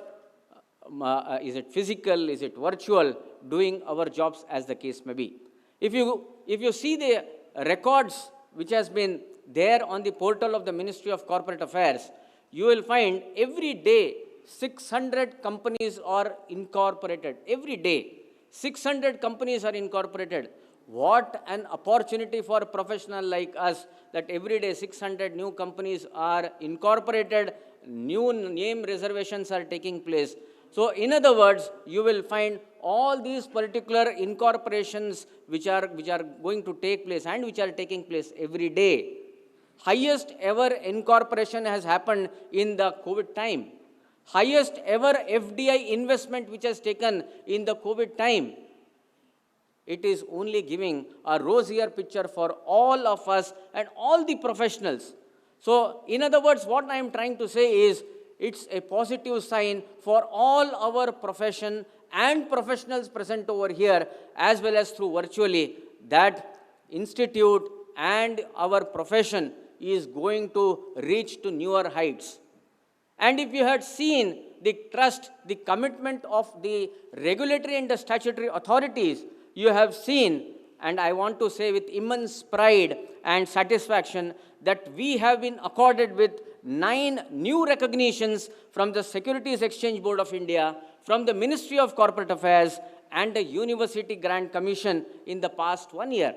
is it physical, is it virtual, doing our jobs as the case may be. If you see the records which has been there on the portal of the Ministry of Corporate Affairs, you will find every day 600 companies are incorporated. Every day 600 companies are incorporated. What an opportunity for a professional like us, that every day 600 new companies are incorporated, new name reservations are taking place. So in other words, you will find all these particular incorporations which are going to take place and which are taking place every day. Highest ever incorporation has happened in the COVID time. Highest ever FDI investment which has taken in the COVID time. It is only giving a rosier picture for all of us and all the professionals. So, in other words, what I am trying to say is, it's a positive sign for all our profession and professionals present over here, as well as through virtually, that institute and our profession is going to reach to newer heights. And if you had seen the trust, the commitment of the regulatory and the statutory authorities, you have seen, and I want to say with immense pride and satisfaction, that we have been accorded with 9 new recognitions from the Securities Exchange Board of India, from the Ministry of Corporate Affairs, and the University Grant Commission in the past 1 year.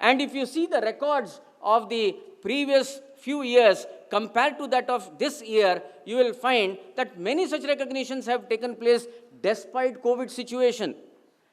And if you see the records of the previous few years compared to that of this year, you will find that many such recognitions have taken place despite COVID situation.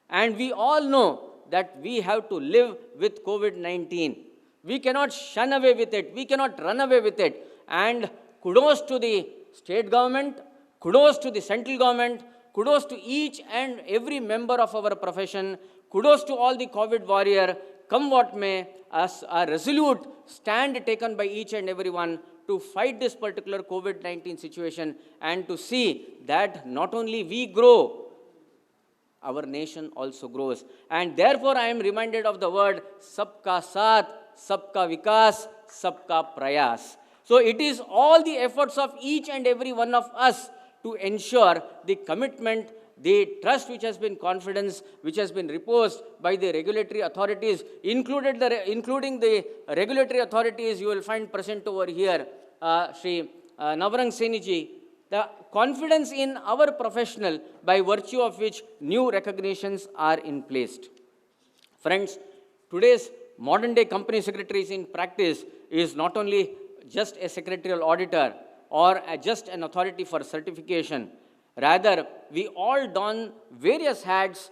And we all know that we have to live with COVID-19. We cannot shun away with it. We cannot run away with it. And kudos to the state government, kudos to the central government, kudos to each and every member of our profession, kudos to all the COVID warrior, come what may, as a resolute stand taken by each and everyone to fight this particular COVID-19 situation, and to see that not only we grow, our nation also grows. And therefore, I am reminded of the word Sabka Saath, Sabka Vikas, Sabka Prayas. So it is all the efforts of each and every one of us to ensure the commitment, the trust which has been confidence, which has been reposed by the regulatory authorities, including the regulatory authorities you will find present over here, Sri Navrang Seniji, the confidence in our professional by virtue of which new recognitions are in place. Friends, today's modern day company secretaries in practice is not only just a secretarial auditor or just an authority for certification. Rather, we all don various hats,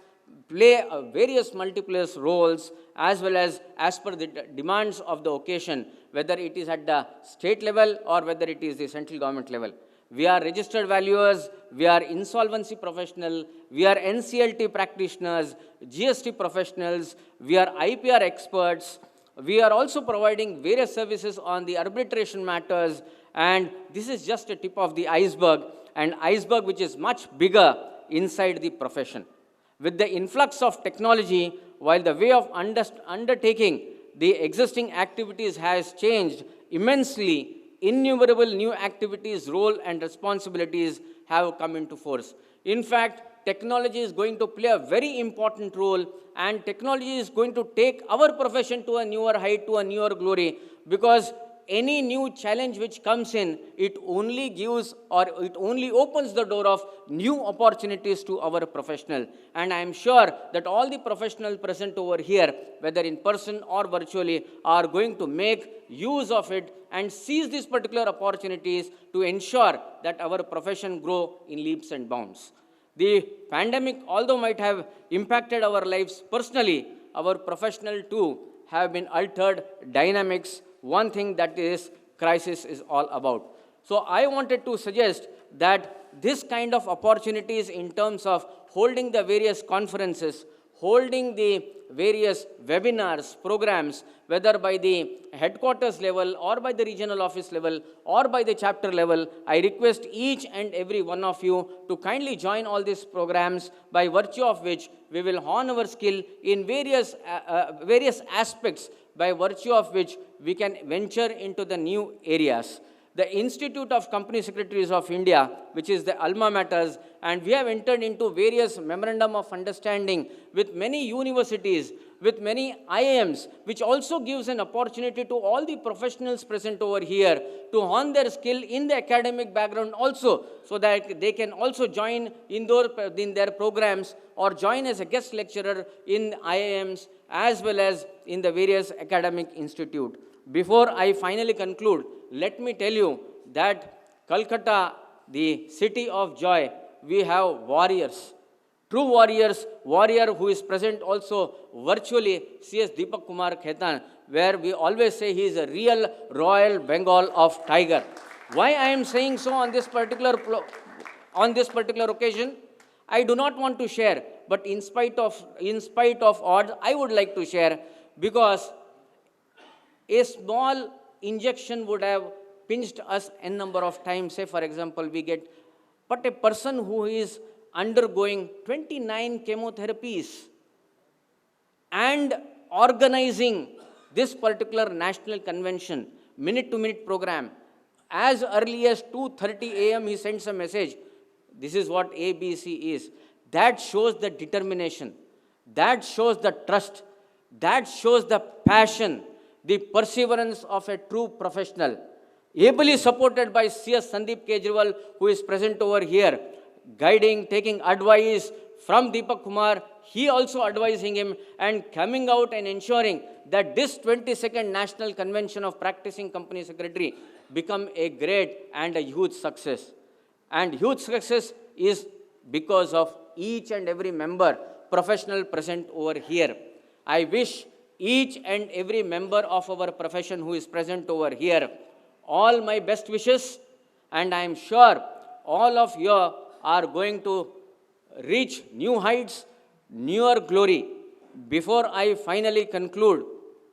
play various multiple roles, as well as per the demands of the occasion, whether it is at the state level or whether it is the central government level. We are registered valuers, we are insolvency professional, we are NCLT practitioners, GST professionals, we are IPR experts, we are also providing various services on the arbitration matters, and this is just a tip of the iceberg, an iceberg which is much bigger inside the profession. With the influx of technology, while the way of undertaking the existing activities has changed immensely, innumerable new activities, role and responsibilities have come into force. In fact, technology is going to play a very important role, and technology is going to take our profession to a newer height, to a newer glory, because any new challenge which comes in, it only gives or it only opens the door of new opportunities to our professional. And I am sure that all the professionals present over here, whether in person or virtually, are going to make use of it and seize these particular opportunities to ensure that our profession grow in leaps and bounds. The pandemic, although might have impacted our lives personally, our professional too have been altered dynamics. One thing that is crisis is all about. So I wanted to suggest that this kind of opportunities in terms of holding the various conferences, holding the various webinars, programs, whether by the headquarters level or by the regional office level or by the chapter level, I request each and every one of you to kindly join all these programs, by virtue of which we will hone our skill in various aspects, by virtue of which we can venture into the new areas. The Institute of Company Secretaries of India, which is the alma mater, and we have entered into various memorandum of understanding with many universities, with many IIMs, which also gives an opportunity to all the professionals present over here to hone their skill in the academic background also, so that they can also join in their programs or join as a guest lecturer in IIMs as well as in the various academic institute. Before I finally conclude, let me tell you that Calcutta, the city of joy, we have warriors, true warriors, warrior who is present also virtually, CS Deepak Kumar Khaitan, where we always say he is a real Royal Bengal of tiger. Why I am saying so on this particular occasion? I do not want to share, but in spite of odds, I would like to share, because a small injection would have pinched us n number of times. Say, for example, we get, but a person who is undergoing 29 chemotherapies and organizing this particular national convention, minute-to-minute program, as early as 2:30 a.m. he sends a message, this is what ABC is. That shows the determination, that shows the trust, that shows the passion, the perseverance of a true professional, ably supported by CS Sandeep Kejriwal, who is present over here, guiding, taking advice from Deepak Kumar, he also advising him, and coming out and ensuring that this 22nd National Convention of Practicing Company Secretary become a great and a huge success. And huge success is because of each and every member, professional present over here. I wish each and every member of our profession who is present over here all my best wishes, and I am sure all of you are going to reach new heights, newer glory. Before I finally conclude,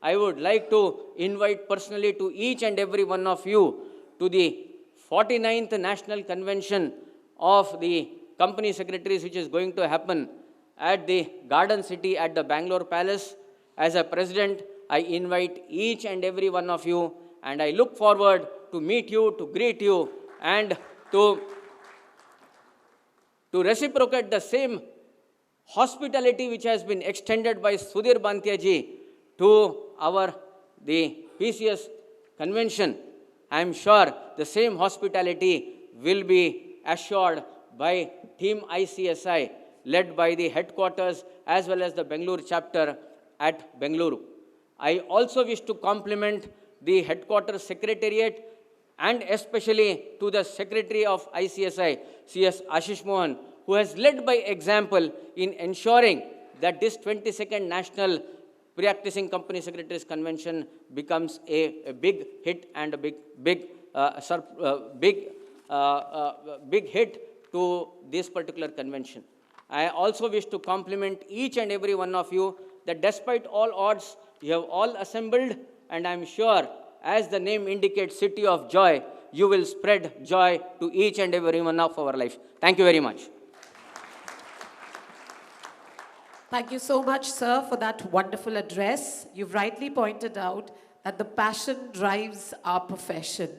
I would like to invite personally to each and every one of you to the 49th National Convention of the Company Secretaries, which is going to happen at the Garden City at the Bangalore Palace. As a president, I invite each and every one of you, and I look forward to meet you, to greet you, and to reciprocate the same hospitality which has been extended by Sudhir Bantia ji to the PCS convention. I am sure the same hospitality will be assured by Team ICSI, led by the headquarters as well as the Bangalore chapter at Bangalore. I also wish to compliment the headquarters secretariat, and especially to the Secretary of ICSI, CS Ashish Mohan, who has led by example in ensuring that this 22nd National Practicing Company Secretaries Convention becomes a big hit and a big hit to this particular convention. I also wish to compliment each and every one of you that despite all odds, you have all assembled, and I am sure, as the name indicates, City of Joy, you will spread joy to each and every one of our life. Thank you very much. Thank you so much, sir, for that wonderful address. You've rightly pointed out that the passion drives our profession.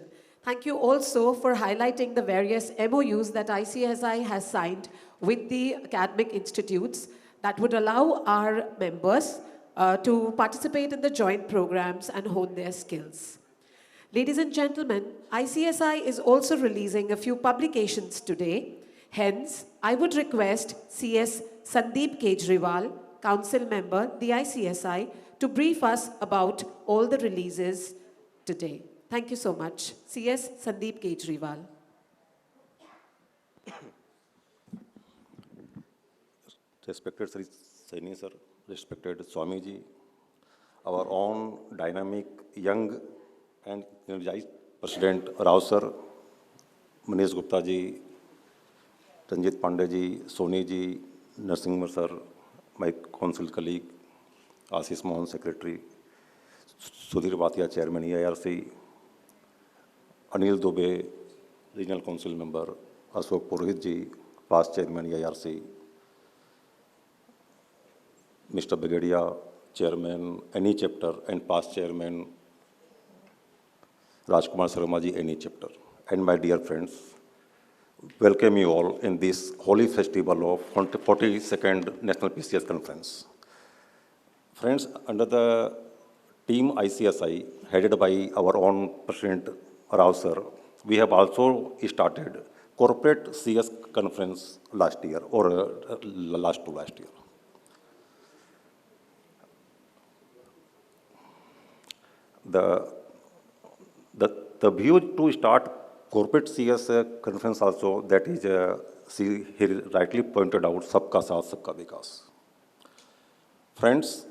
Thank you also for highlighting the various MOUs that ICSI has signed with the academic institutes that would allow our members to participate in the joint programs and hone their skills. Ladies and gentlemen, ICSI is also releasing a few publications today. Hence, I would request CS Sandeep Kejriwal, Council Member, the ICSI, to brief us about all the releases today. Thank you so much. CS Sandeep Kejriwal. Respected Sri Saini sir, respected Swamiji, our own dynamic, young and energized President Rao sir, Manish Gupta ji, Ranjit Pandey ji, Soni ji, Narasimha sir, my council colleague, Ashish Mohan secretary, Sudhir Bhatia chairman EIRC, Anil Dubey regional council member, Ashok Purohit ji past chairman EIRC, Mr. Brigadia, Chairman, any chapter, and past Chairman, Rajkumar Sharma ji, any chapter. And my dear friends, welcome you all in this holy festival of 42nd National PCS Conference. Friends, under the team ICSI, headed by our own President Rao sir, we have also started corporate CS conference last year, or last year. The view to start corporate CS conference also, that is, he rightly pointed out, Sabka Saath, Sabka Vikas. Friends,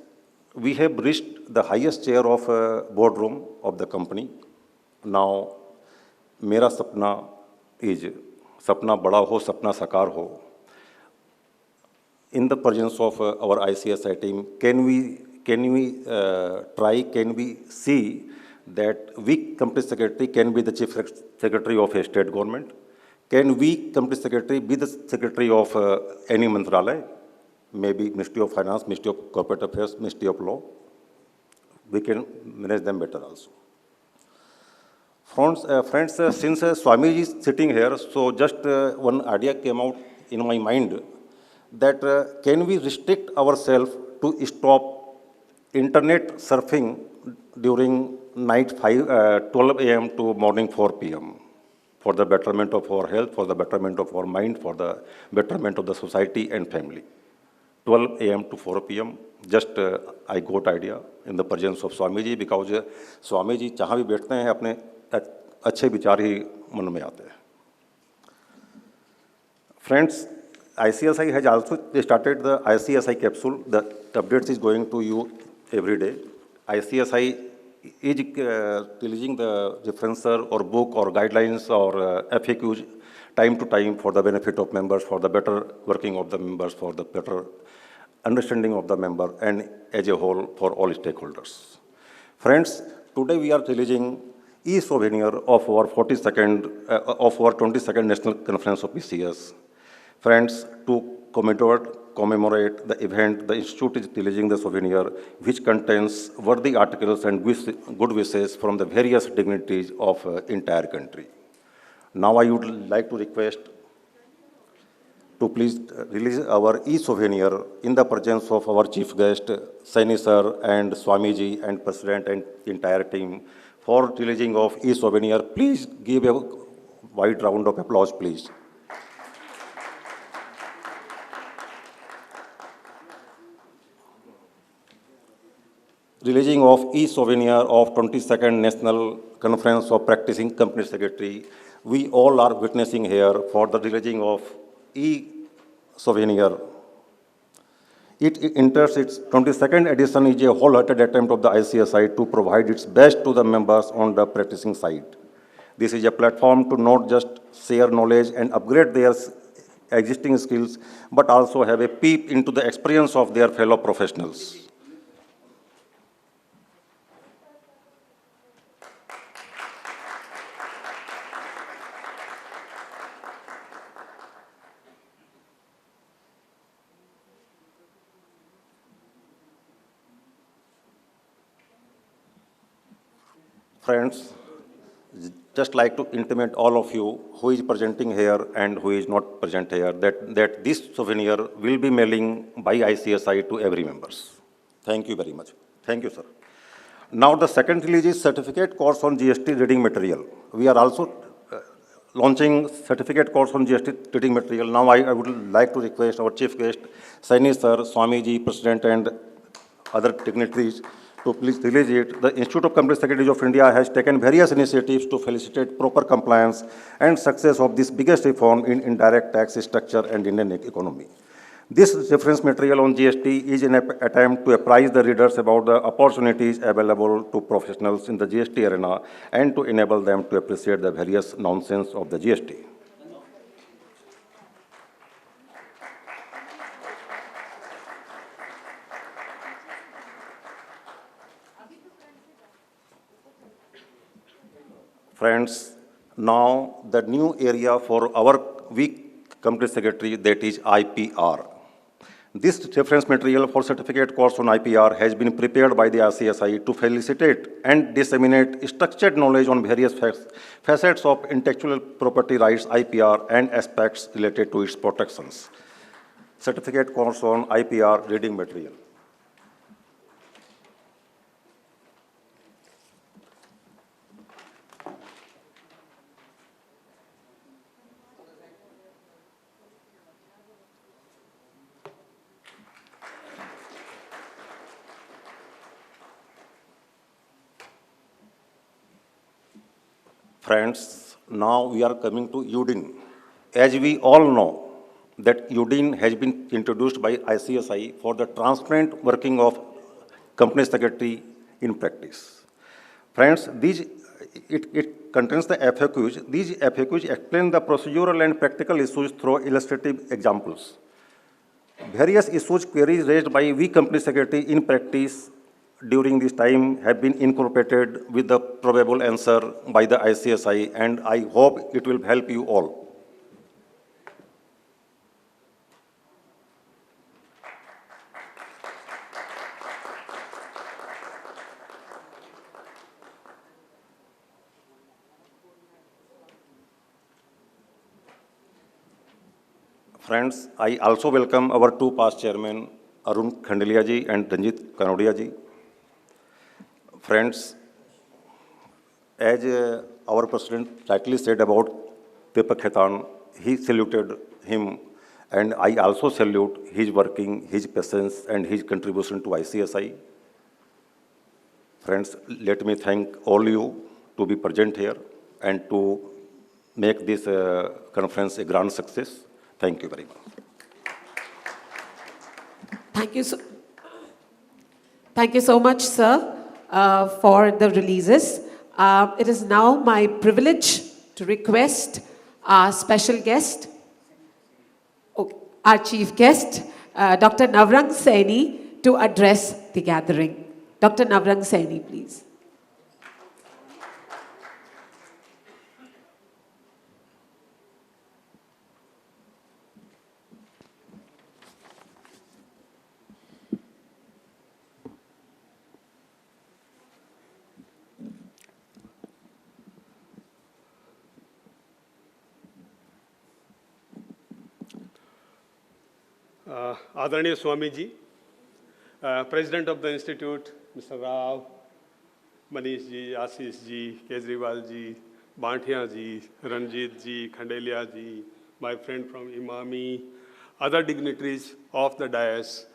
we have reached the highest chair of boardroom of the company. Now, मेरा सपना is, सपना बड़ा हो, सपना साकार हो. In the presence of our ICSI team, can we see that we company secretary can be the chief secretary of a state government? Can we company secretary be the secretary of any mantralaya? Maybe Ministry of Finance, Ministry of Corporate Affairs, Ministry of Law. We can manage them better also. Friends, since Swamiji is sitting here, so just one idea came out in my mind that can we restrict ourselves to stop internet surfing during night 12 a.m. to morning 4 p.m. for the betterment of our health, for the betterment of our mind, for the betterment of the society and family. 12 a.m. to 4 p.m. Just I got idea in the presence of Swamiji, because Swamiji जहाँ भी बैठते हैं अपने अच्छे विचार ही मन में आते हैं. Friends, ICSI has also started the ICSI capsule. The updates is going to you every day. ICSI is releasing the referencer or book or guidelines or FAQs time to time for the benefit of members, for the better working of the members, for the better understanding of the member, and as a whole for all stakeholders. Friends, today we are releasing e-souvenir of our 22nd National Conference of PCS. Friends, to commemorate the event, the Institute is releasing the souvenir, which contains worthy articles and good wishes from the various dignitaries of entire country. Now I would like to request to please release our e-souvenir in the presence of our chief guest, Saini sir and Swamiji and President and entire team for releasing of e-souvenir. Please give a wide round of applause, please. Releasing of e-souvenir of 22nd National Conference of Practicing Company Secretary. We all are witnessing here for the releasing of e-souvenir. It enters its 22nd edition is a wholehearted attempt of the ICSI to provide its best to the members on the practicing side. This is a platform to not just share knowledge and upgrade their existing skills, but also have a peep into the experience of their fellow professionals. Friends, just like to intimate all of you who is presenting here and who is not present here that this souvenir will be mailing by ICSI to every members. Thank you very much. Thank you, sir. Now the second release is certificate course on GST reading material. We are also launching certificate course on GST reading material. Now I would like to request our chief guest, Saini sir, Swamiji, President and other dignitaries to please release it. The Institute of Company Secretaries of India has taken various initiatives to facilitate proper compliance and success of this biggest reform in indirect tax structure and Indian economy. This reference material on GST is an attempt to apprise the readers about the opportunities available to professionals in the GST arena and to enable them to appreciate the various nonsense of the GST. Friends, now the new area for our week company secretary, that is IPR. This reference material for certificate course on IPR has been prepared by the ICSI to facilitate and disseminate structured knowledge on various facets of intellectual property rights, IPR, and aspects related to its protections. Certificate course on IPR reading material. Friends, now we are coming to UDIN. As we all know, that UDIN has been introduced by ICSI for the transparent working of company secretary in practice. Friends, it contains the FAQs. These FAQs explain the procedural and practical issues through illustrative examples. Various issues, queries raised by we company secretary in practice during this time have been incorporated with the probable answer by the ICSI, and I hope it will help you all. Friends, I also welcome our two past chairmen, Arun Khandelia ji and Ranjit Kanodia ji. Friends, as our president rightly said about Deepak Khaitan, he saluted him, and I also salute his working, his patience, and his contribution to ICSI. Friends, let me thank all you to be present here and to make this conference a grand success. Thank you very much. Thank you so much, sir, for the releases. It is now my privilege to request our special guest, our chief guest, Dr. Navrang Saini, to address the gathering. Dr. Navrang Saini, please. Adharaniya Swami ji, President of the Institute, Mr. Rao, Manish ji, Ashish ji, Kejriwal ji, Bantia ji, Ranjit ji, Khandelia ji, my friend from Imami, other dignitaries of the dais,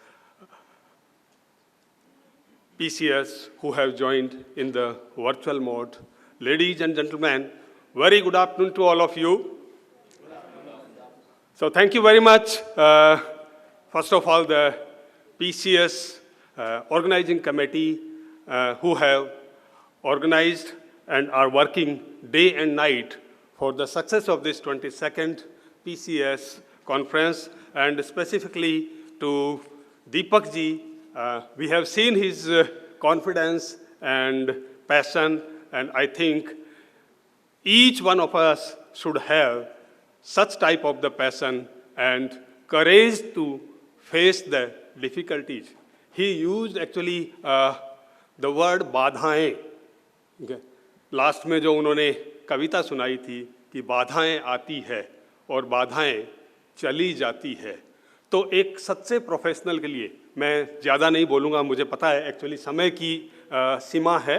PCS who have joined in the virtual mode. Ladies and gentlemen, very good afternoon to all of you. So thank you very much. First of all, the PCS organizing committee who have organized and are working day and night for the success of this 22nd PCS conference, and specifically to Deepak ji. We have seen his confidence and passion, and I think each one of us should have such type of the passion and courage to face the difficulties. He used actually the word बाधाएं. Last में जो उन्होंने कविता सुनाई थी कि बाधाएं आती है और बाधाएं चली जाती है, तो एक सच्चे प्रोफेशनल के लिए मैं ज़्यादा नहीं बोलूँगा, मुझे पता है एक्चुअली समय की सीमा है,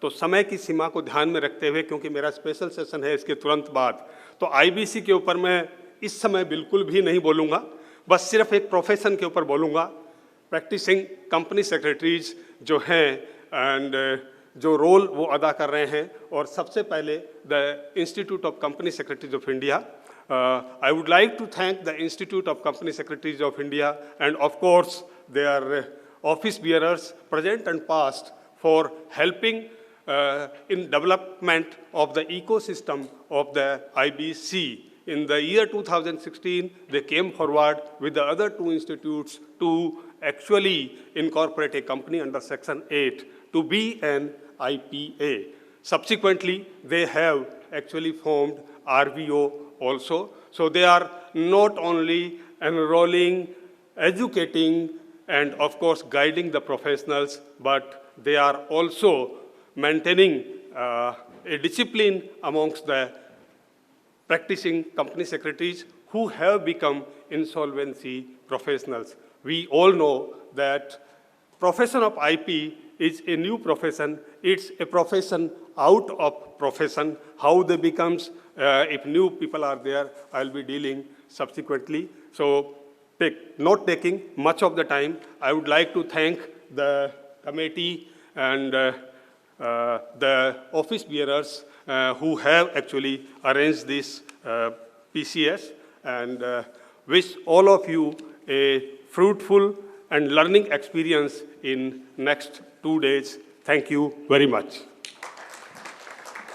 तो समय की सीमा को ध्यान में रखते हुए, क्योंकि मेरा स्पेशल सेशन है इसके तुरंत बाद, तो आईबीसी के ऊपर मैं इस समय बिल्कुल भी नहीं बोलूँगा, बस सिर्फ एक प्रोफेशन के ऊपर बोलूँगा. प्रैक्टिसिंग कंपनी सेक्रेटरीज जो हैं एंड जो रोल वो अदा कर रहे हैं, और सबसे पहले the institute of company secretaries of India, I would like to thank the Institute of Company Secretaries of India and, of course, their office bearers, present and past, for helping in development of the ecosystem of the IBC. In the year 2016, they came forward with the other two institutes to actually incorporate a company under Section 8 to be an IPA. Subsequently, they have actually formed RVO also. So they are not only enrolling, educating, and of course guiding the professionals, but they are also maintaining a discipline amongst the practicing company secretaries who have become insolvency professionals. We all know that profession of IP is a new profession. It's a profession out of profession. How they becomes, if new people are there, I'll be dealing subsequently. So not taking much of the time, I would like to thank the committee and the office bearers who have actually arranged this PCS, and wish all of you a fruitful and learning experience in next 2 days. Thank you very much.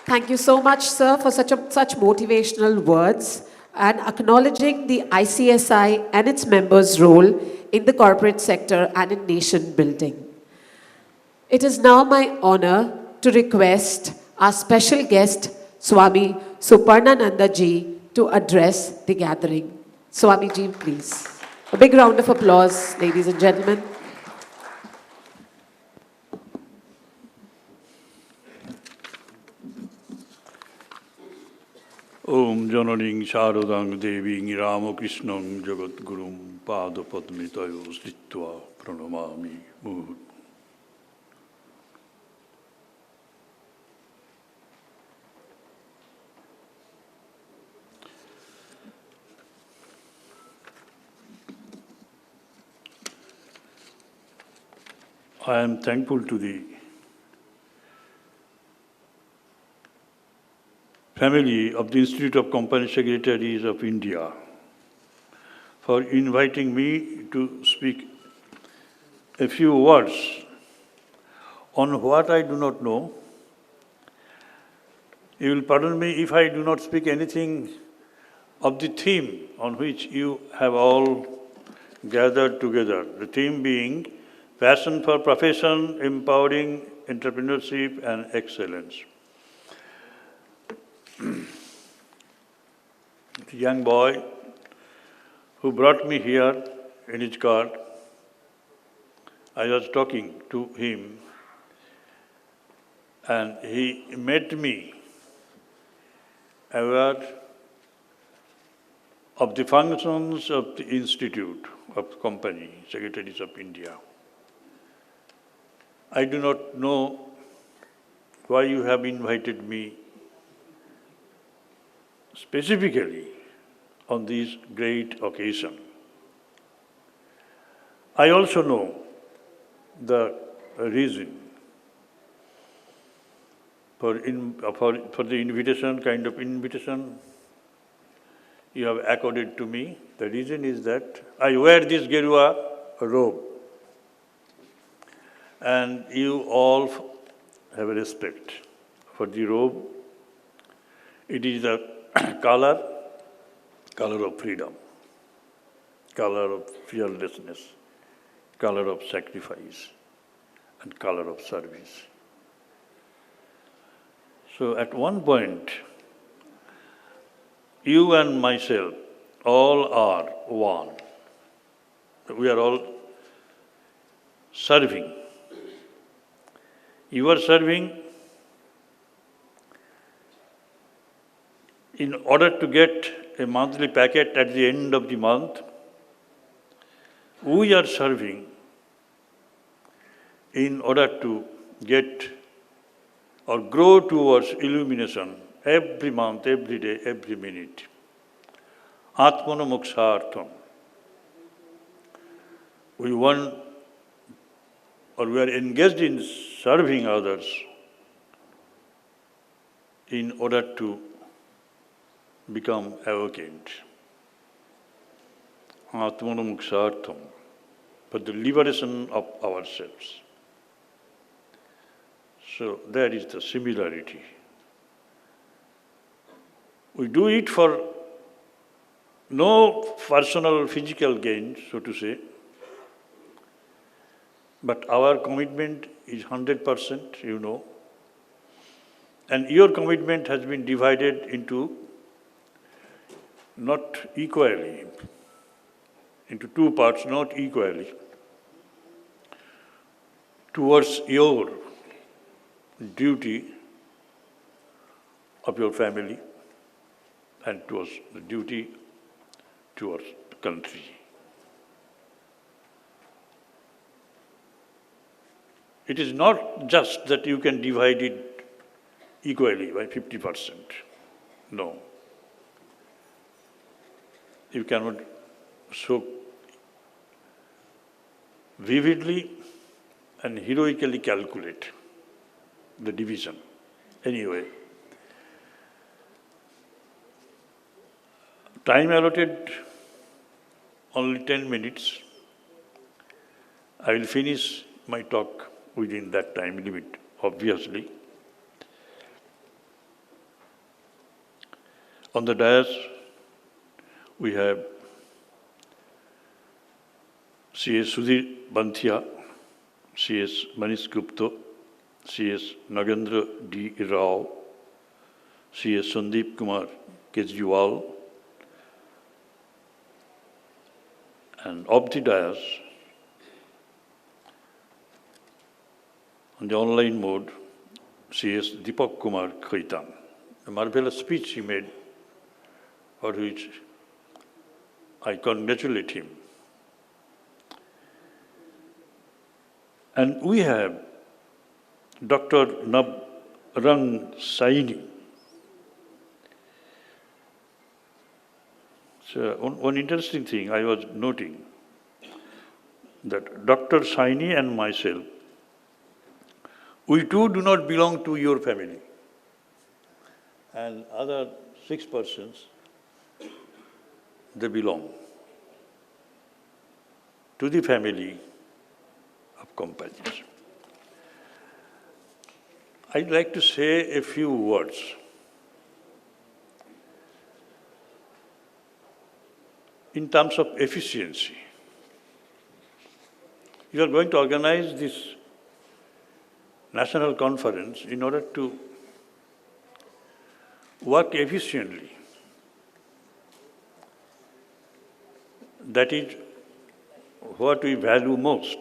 Thank you so much, sir, for such motivational words and acknowledging the ICSI and its members' role in the corporate sector and in nation building. It is now my honor to request our special guest, Swami Suparnananda ji, to address the gathering. Swami ji, please. A big round of applause, ladies and gentlemen. Om Jananing Sharadang Deving Ramakrishnam Jagat Gurum Pada Padmitayo Slitva Pranamami Mud. I am thankful to the family of the Institute of Company Secretaries of India for inviting me to speak a few words on what I do not know. You will pardon me if I do not speak anything of the theme on which you have all gathered together, the theme being passion for profession, empowering entrepreneurship and excellence. The young boy who brought me here in his car, I was talking to him and he made me aware of the functions of the Institute of Company Secretaries of India. I do not know why you have invited me specifically on this great occasion. I also know the reason for the invitation, kind of invitation you have accorded to me. The reason is that I wear this Gerua robe, and you all have a respect for the robe. It is a color of freedom, color of fearlessness, color of sacrifice, and color of service. So at one point, you and myself all are one. We are all serving. You are serving in order to get a monthly packet at the end of the month. We are serving in order to get or grow towards illumination every month, every day, every minute. Atmana mokshartham. We want, or we are engaged in serving others in order to become awakened. Atmanamuksartham, for the liberation of ourselves. So that is the similarity. We do it for no personal physical gain, so to say, but our commitment is 100%, you know, and your commitment has been divided into not equally, into two parts, not equally, towards your duty of your family and towards the duty towards the country. It is not just that you can divide it equally by 50%. No. You cannot so vividly and heroically calculate the division. Anyway, time allotted only 10 minutes. I will finish my talk within that time limit, obviously. On the dais, we have C.S. Sudhir Banthia, C.S. Manish Gupta, C.S. Nagendra D. Rao, C.S. Sandeep Kumar Kejriwal, and of the dais, on the online mode, C.S. Deepak Kumar Khaitan. A marvelous speech he made, for which I congratulate him. And we have Dr. Navrang Saini. So one interesting thing I was noting, that Dr. Saini and myself, we too do not belong to your family. And other 6 persons, they belong to the family of compassion. I'd like to say a few words. In terms of efficiency. You are going to organize this national conference in order to work efficiently. That is what we value most.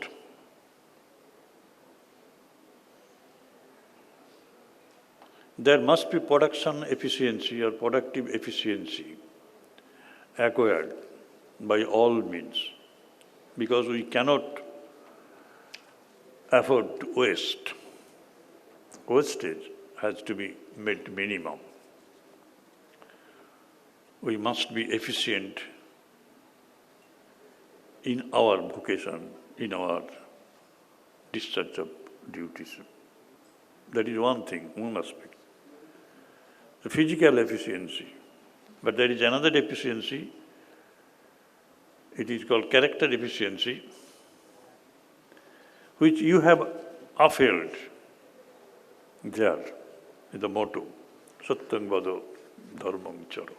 There must be production efficiency or productive efficiency acquired by all means, because we cannot afford to waste. Wastage has to be made minimum. We must be efficient in our vocation, in our discharge of duties. That is one thing, one aspect. The physical efficiency. But there is another efficiency. It is called character efficiency, which you have upheld there in the motto, Satyam Vado Dharmam Charo.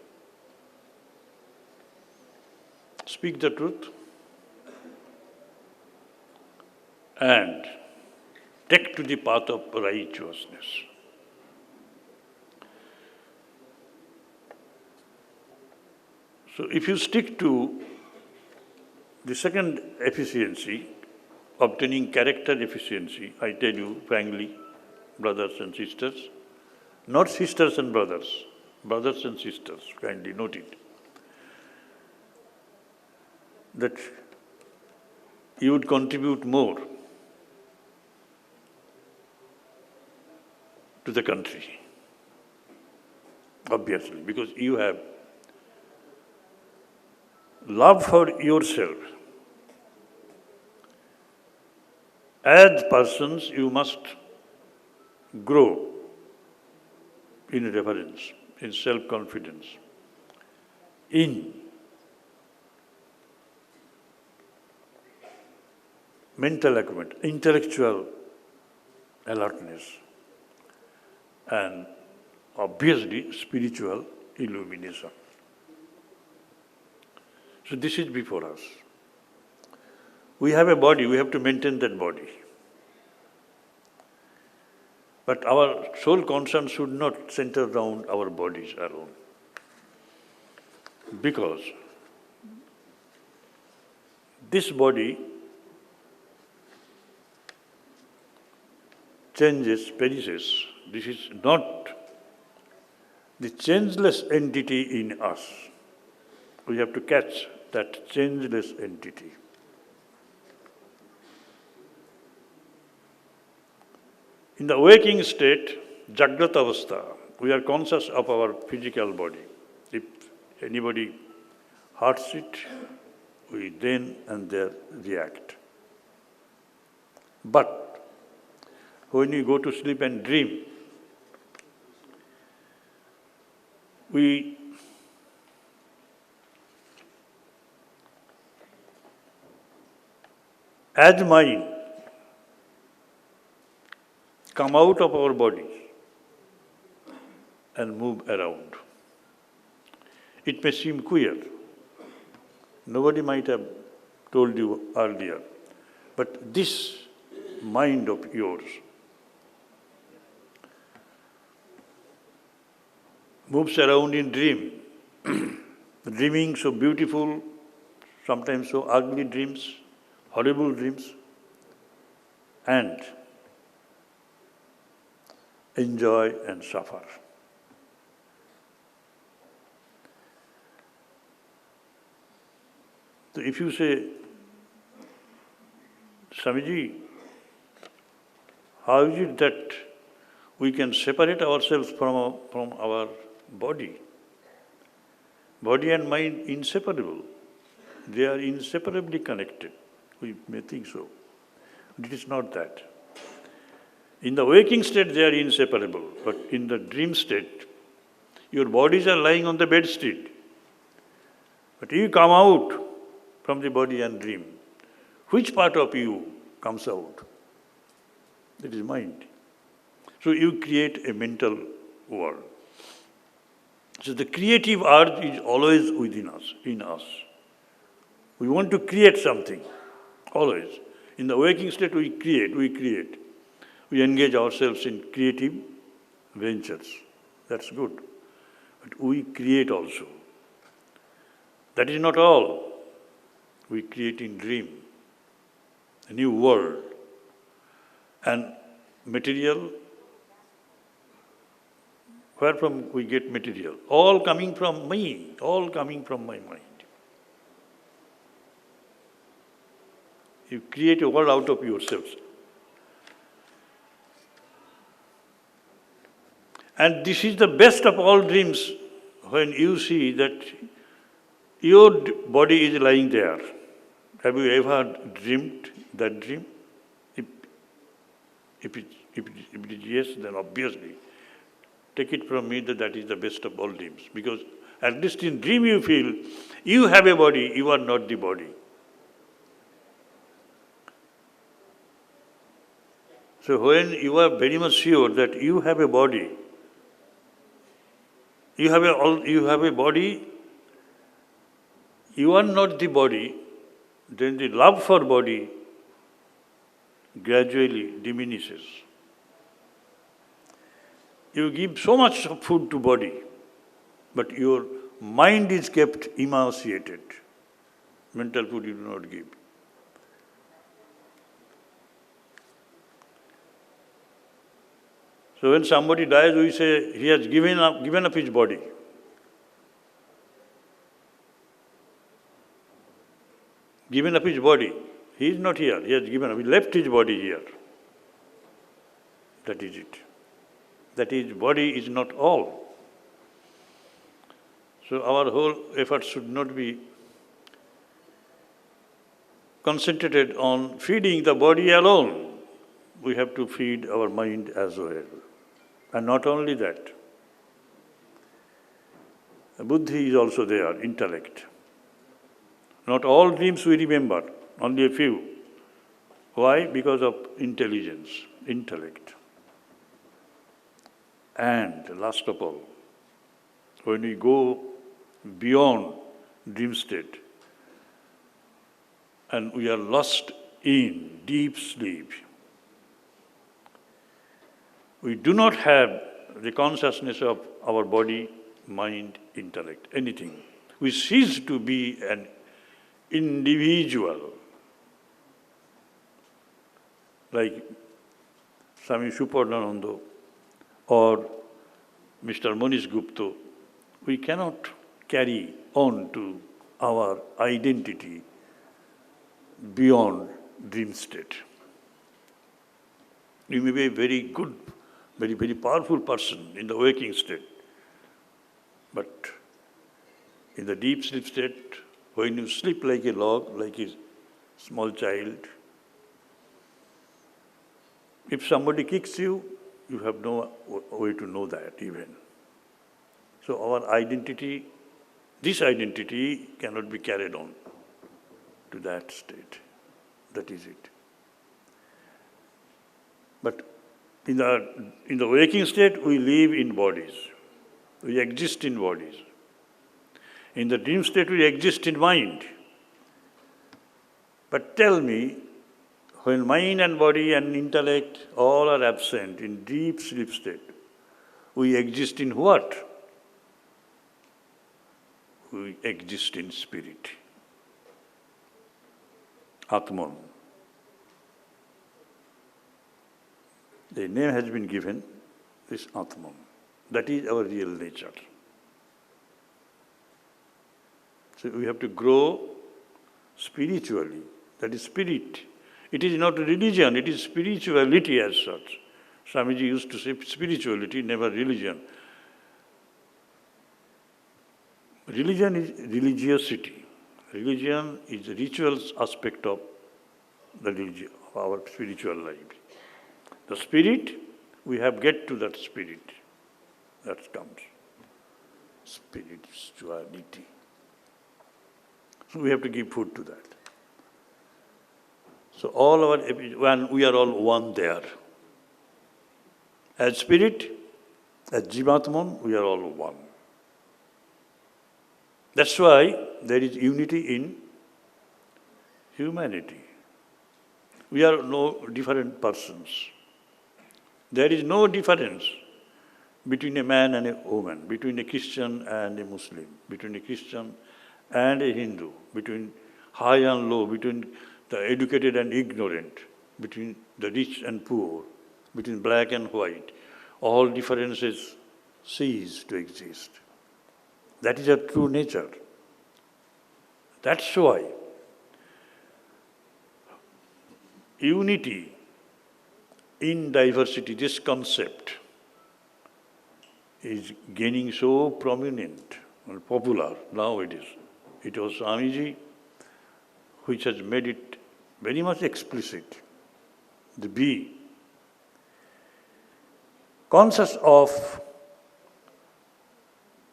Speak the truth and take to the path of righteousness. So if you stick to the second efficiency, obtaining character efficiency, I tell you frankly, brothers and sisters, not sisters and brothers, brothers and sisters, kindly note it, that you would contribute more to the country, obviously, because you have love for yourself. As persons, you must grow in reverence, in self-confidence, in mental acumen, intellectual alertness, and obviously spiritual illumination. So this is before us. We have a body, we have to maintain that body. But our sole concern should not center around our bodies alone. Because this body changes, perishes. This is not the changeless entity in us. We have to catch that changeless entity. In the waking state, Jagrata Avastha, we are conscious of our physical body. If anybody hurts it, we then and there react. But when you go to sleep and dream, we as mind come out of our body and move around. It may seem queer. Nobody might have told you earlier. But this mind of yours moves around in dream, dreaming so beautiful, sometimes so ugly dreams, horrible dreams, and enjoy and suffer. So if you say, Swamiji, how is it that we can separate ourselves from our body? Body and mind inseparable. They are inseparably connected. We may think so. But it is not that. In the waking state, they are inseparable. But in the dream state, your bodies are lying on the bedstead. But you come out from the body and dream. Which part of you comes out? That is mind. So you create a mental world. So the creative urge is always within us, in us. We want to create something, always. In the waking state, we create. We engage ourselves in creative ventures. That's good. But we create also. That is not all. We create in dream a new world. And material, where from we get material? All coming from me, all coming from my mind. You create a world out of yourselves. And this is the best of all dreams when you see that your body is lying there. Have you ever dreamed that dream? If it is yes, then obviously, take it from me that is the best of all dreams. Because at least in dream you feel, you have a body, you are not the body. So when you are very much sure that you have a body, you have a body, you are not the body, then the love for body gradually diminishes. You give so much food to body, but your mind is kept emaciated. Mental food you do not give. So when somebody dies, we say he has given up his body. Given up his body. He is not here. He has given up. He left his body here. That is it. That his body is not all. So our whole effort should not be concentrated on feeding the body alone. We have to feed our mind as well. And not only that. Buddhi is also there, intellect. Not all dreams we remember, only a few. Why? Because of intelligence, intellect. And last of all, when we go beyond dream state and we are lost in deep sleep, we do not have the consciousness of our body, mind, intellect, anything. We cease to be an individual. Like Swami Shuparnananda or Mr. Monish Gupta, we cannot carry on to our identity beyond dream state. You may be a very good, very, very powerful person in the waking state, but in the deep sleep state, when you sleep like a log, like a small child, if somebody kicks you, you have no way to know that even. So our identity, this identity cannot be carried on to that state. That is it. But in the waking state, we live in bodies. We exist in bodies. In the dream state, we exist in mind. But tell me, when mind and body and intellect all are absent in deep sleep state, we exist in what? We exist in spirit. Atman. The name has been given, this Atman. That is our real nature. So we have to grow spiritually. That is spirit. It is not religion, it is spirituality as such. Swamiji used to say spirituality, never religion. Religion is religiosity. Religion is the rituals aspect of the religion, of our spiritual life. The spirit, we have get to that spirit. That comes. Spirituality. So we have to give food to that. So when we are all one there. As spirit, as Jivatman, we are all one. That's why there is unity in humanity. We are no different persons. There is no difference between a man and a woman, between a Christian and a Muslim, between a Christian and a Hindu, between high and low, between the educated and ignorant, between the rich and poor, between black and white. All differences cease to exist. That is our true nature. That's why unity in diversity, this concept, is gaining so prominent and popular nowadays. It was Swamiji which has made it very much explicit. The be conscious of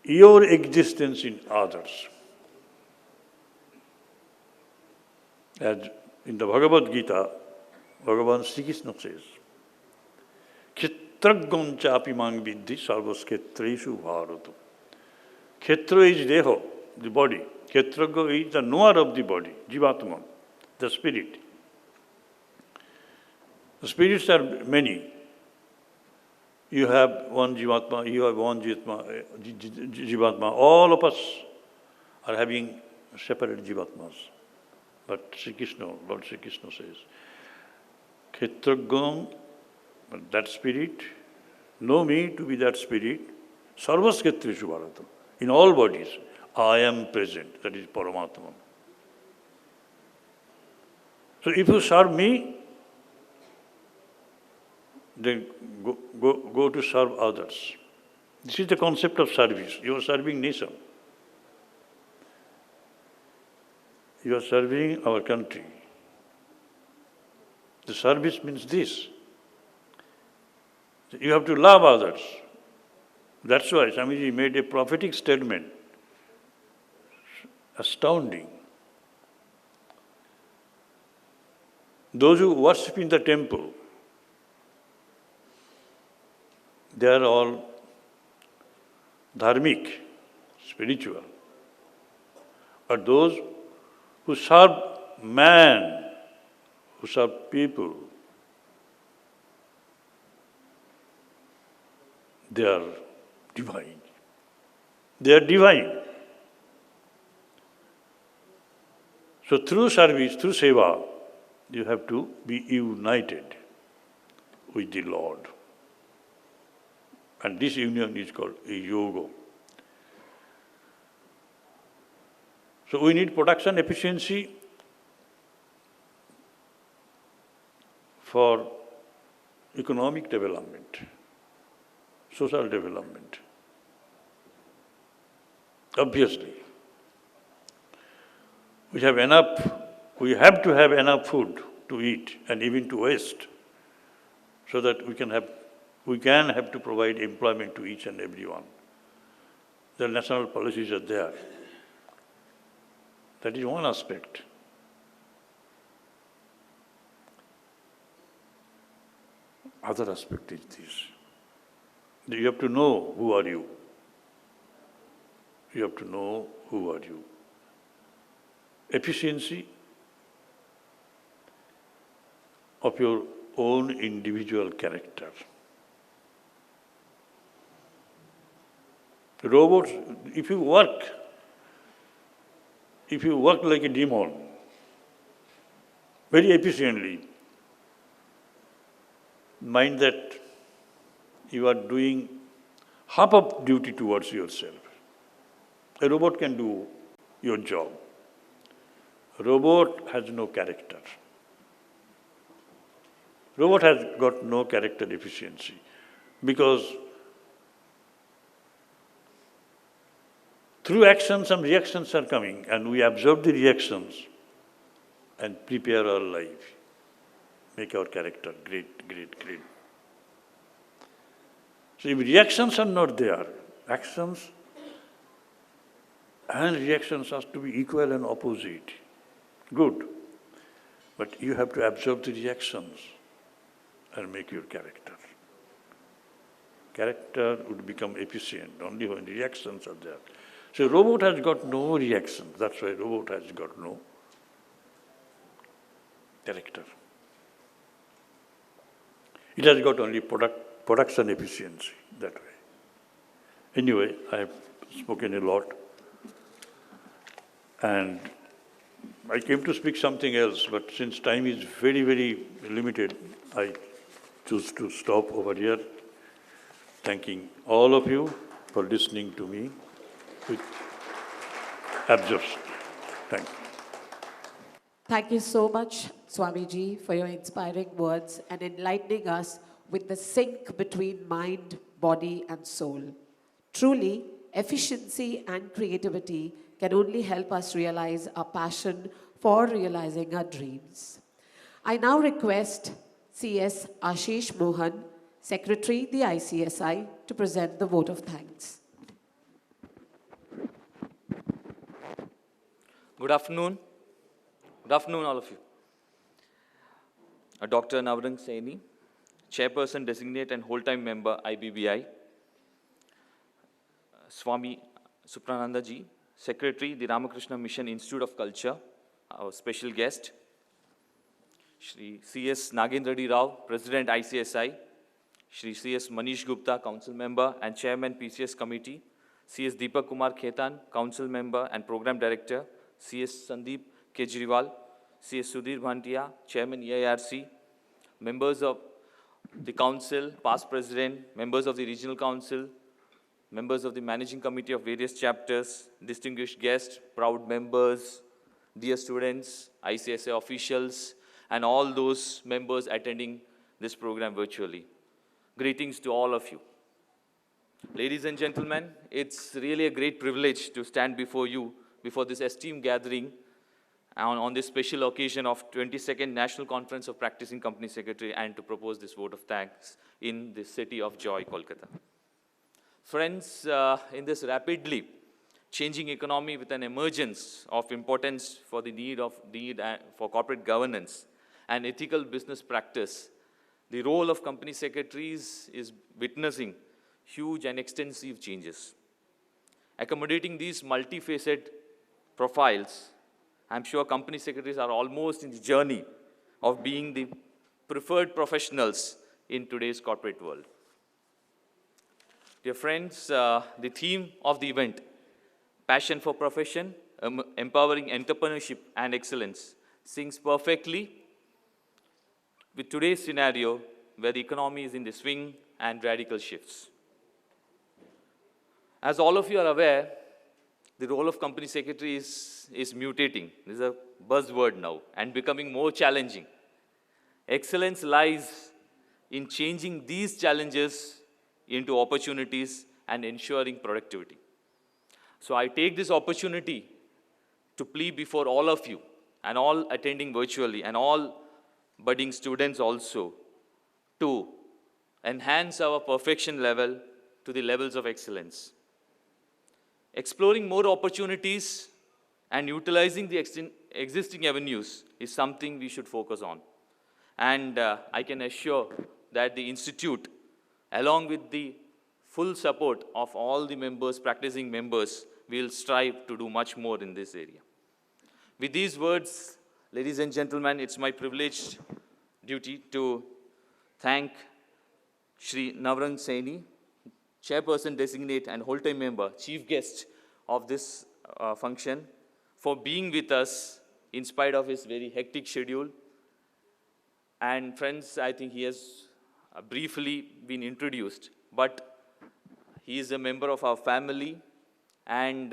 your existence in others. As in the Bhagavad Gita, Bhagavan Sri Krishna says, Kshetragam chapi mang vidhi sarvas kshetreshu bharata. Kshetra is deho, the body. Kshetraga is the knower of the body, Jivatman, the spirit. The spirits are many. You have one Jivatma, you have one Jivatma. All of us are having separate Jivatmas. But Sri Krishna, Lord Sri Krishna says, Kshetragam, that spirit, know me to be that spirit, sarvas kshetreshu bharata. In all bodies, I am present. That is Paramatma. So if you serve me, then go to serve others. This is the concept of service. You are serving nation. You are serving our country. The service means this. You have to love others. That's why Swamiji made a prophetic statement astounding. Those who worship in the temple, they are all dharmic, spiritual. But those who serve man, who serve people, they are divine. They are divine. So through service, through seva, you have to be united with the Lord. And this union is called a yoga. So we need production efficiency for economic development, social development. Obviously, we have to have enough food to eat and even to waste, so that we can have to provide employment to each and everyone. The national policies are there. That is one aspect. Other aspect is this. You have to know who are you. You have to know who are you. Efficiency of your own individual character. Robots, if you work like a demon, very efficiently, mind that you are doing half of duty towards yourself. A robot can do your job. A robot has no character. Robot has got no character efficiency because through actions some reactions are coming, and we absorb the reactions and prepare our life, make our character great, great, great. So if reactions are not there, actions and reactions have to be equal and opposite. Good. But you have to absorb the reactions and make your character. Character would become efficient only when reactions are there. So robot has got no reactions. That's why robot has got no character. It has got only production efficiency that way. Anyway, I have spoken a lot. And I came to speak something else, but since time is very, very limited, I choose to stop over here, thanking all of you for listening to me with absorption. Thank you. Thank you so much, Swamiji, for your inspiring words and enlightening us with the sync between mind, body, and soul. Truly, efficiency and creativity can only help us realize our passion for realizing our dreams. I now request CS Ashish Mohan, Secretary, the ICSI, to present the vote of thanks. Good afternoon. Good afternoon, all of you. Dr. Navrang Saini, Chairperson Designate and Whole-Time Member, IBBI. Swami Suprananda Ji, Secretary, the Ramakrishna Mission Institute of Culture, our special guest. Shri C.S. Nagendra Rao, President ICSI. Shri C.S. Manish Gupta, Council Member and Chairman PCS Committee. C.S. Deepak Kumar Khetan, Council Member and Program Director. C.S. Sandeep Kejriwal, C.S. Sudhir Bhantia, Chairman EIRC. Members of the Council, past President, members of the Regional Council, members of the Managing Committee of various chapters, distinguished guests, proud members, dear students, ICSI officials, and all those members attending this program virtually. Greetings to all of you. Ladies and gentlemen, it's really a great privilege to stand before you, before this esteemed gathering on this special occasion of 22nd National Conference of Practicing Company Secretary, and to propose this vote of thanks in the city of Joy, Kolkata. Friends, in this rapidly changing economy with an emergence of importance for the need for corporate governance and ethical business practice, the role of company secretaries is witnessing huge and extensive changes. Accommodating these multifaceted profiles, I'm sure company secretaries are almost in the journey of being the preferred professionals in today's corporate world. Dear friends, the theme of the event, passion for profession, empowering entrepreneurship and excellence, syncs perfectly with today's scenario where the economy is in the swing and radical shifts. As all of you are aware, the role of company secretary is mutating. This is a buzzword now and becoming more challenging. Excellence lies in changing these challenges into opportunities and ensuring productivity. So I take this opportunity to plead before all of you and all attending virtually and all budding students also to enhance our perfection level to the levels of excellence. Exploring more opportunities and utilizing the existing avenues is something we should focus on. And I can assure that the Institute, along with the full support of all the members, practicing members, will strive to do much more in this area. With these words, ladies and gentlemen, it's my privileged duty to thank Shri Navrang Saini, Chairperson Designate and whole-time member, Chief Guest of this function, for being with us in spite of his very hectic schedule. And friends, I think he has briefly been introduced, but he is a member of our family, and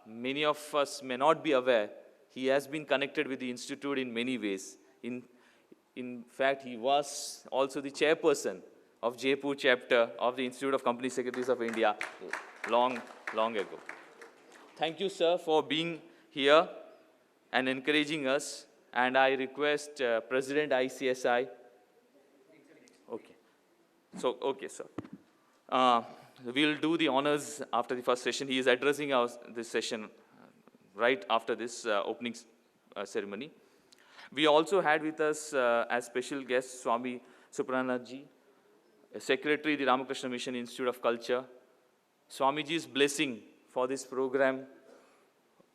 many of us may not be aware, he has been connected with the Institute in many ways. In fact, he was also the chairperson of Jaipur chapter of the Institute of Company Secretaries of India long ago. Thank you, sir, for being here and encouraging us. And I request President ICSI. Okay, sir. We'll do the honors after the first session. He is addressing this session right after this opening ceremony. We also had with us as special guest Swami Supranandaji, Secretary, the Ramakrishna Mission Institute of Culture. Swamiji's blessing for this program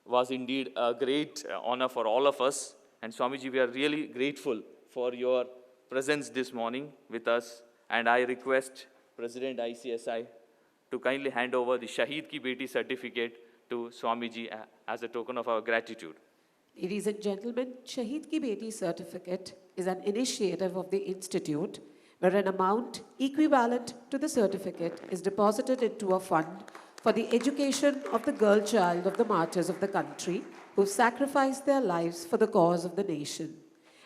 was indeed a great honor for all of us. And Swamiji, we are really grateful for your presence this morning with us. And I request President ICSI to kindly hand over the Shahid Ki Beti certificate to Swamiji as a token of our gratitude. Ladies and gentlemen, Shahid Ki Beti certificate is an initiative of the Institute where an amount equivalent to the certificate is deposited into a fund for the education of the girl child of the martyrs of the country who sacrificed their lives for the cause of the nation.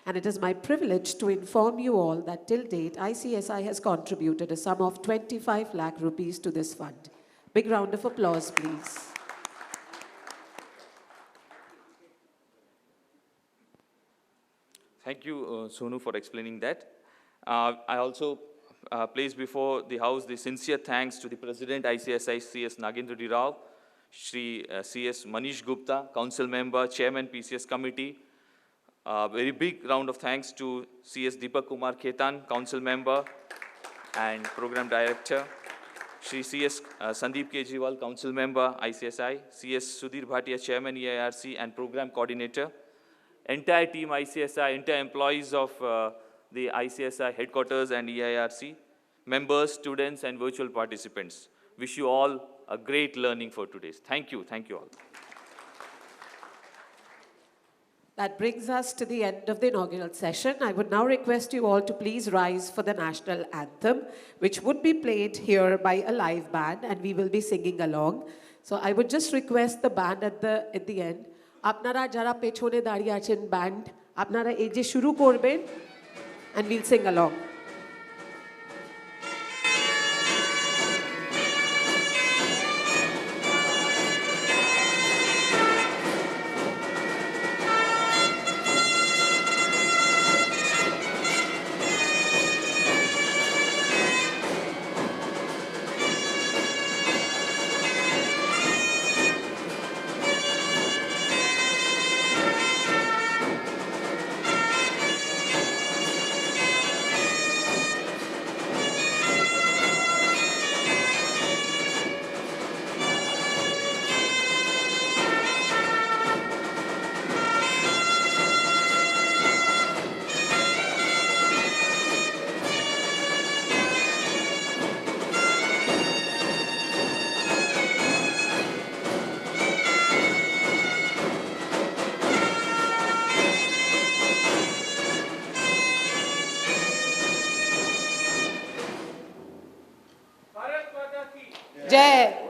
And it is my privilege to inform you all that till date, ICSI has contributed a sum of 25 lakh rupees to this fund. Big round of applause, please. Thank you, Sonu, for explaining that. I also place before the House the sincere thanks to the President ICSI, C.S. Nagendra Rao, Shri C.S. Manish Gupta, Council Member, Chairman, PCS Committee. Very big round of thanks to C.S. Deepak Kumar Khetan, Council Member and Program Director. Shri C.S. Sandeep Kejriwal, Council Member, ICSI. C.S. Sudhir Bhatia, Chairman, EIRC and Program Coordinator. Entire team ICSI, entire employees of the ICSI headquarters and EIRC, members, students, and virtual participants. Wish you all a great learning for today's. Thank you all. That brings us to the end of the inaugural session. I would now request you all to please rise for the national anthem, which would be played here by a live band, and we will be singing along. So I would just request the band at the end. Apnara jara pechone dariye achen band, apnara ei je shuru korben, and we'll sing along. Jai.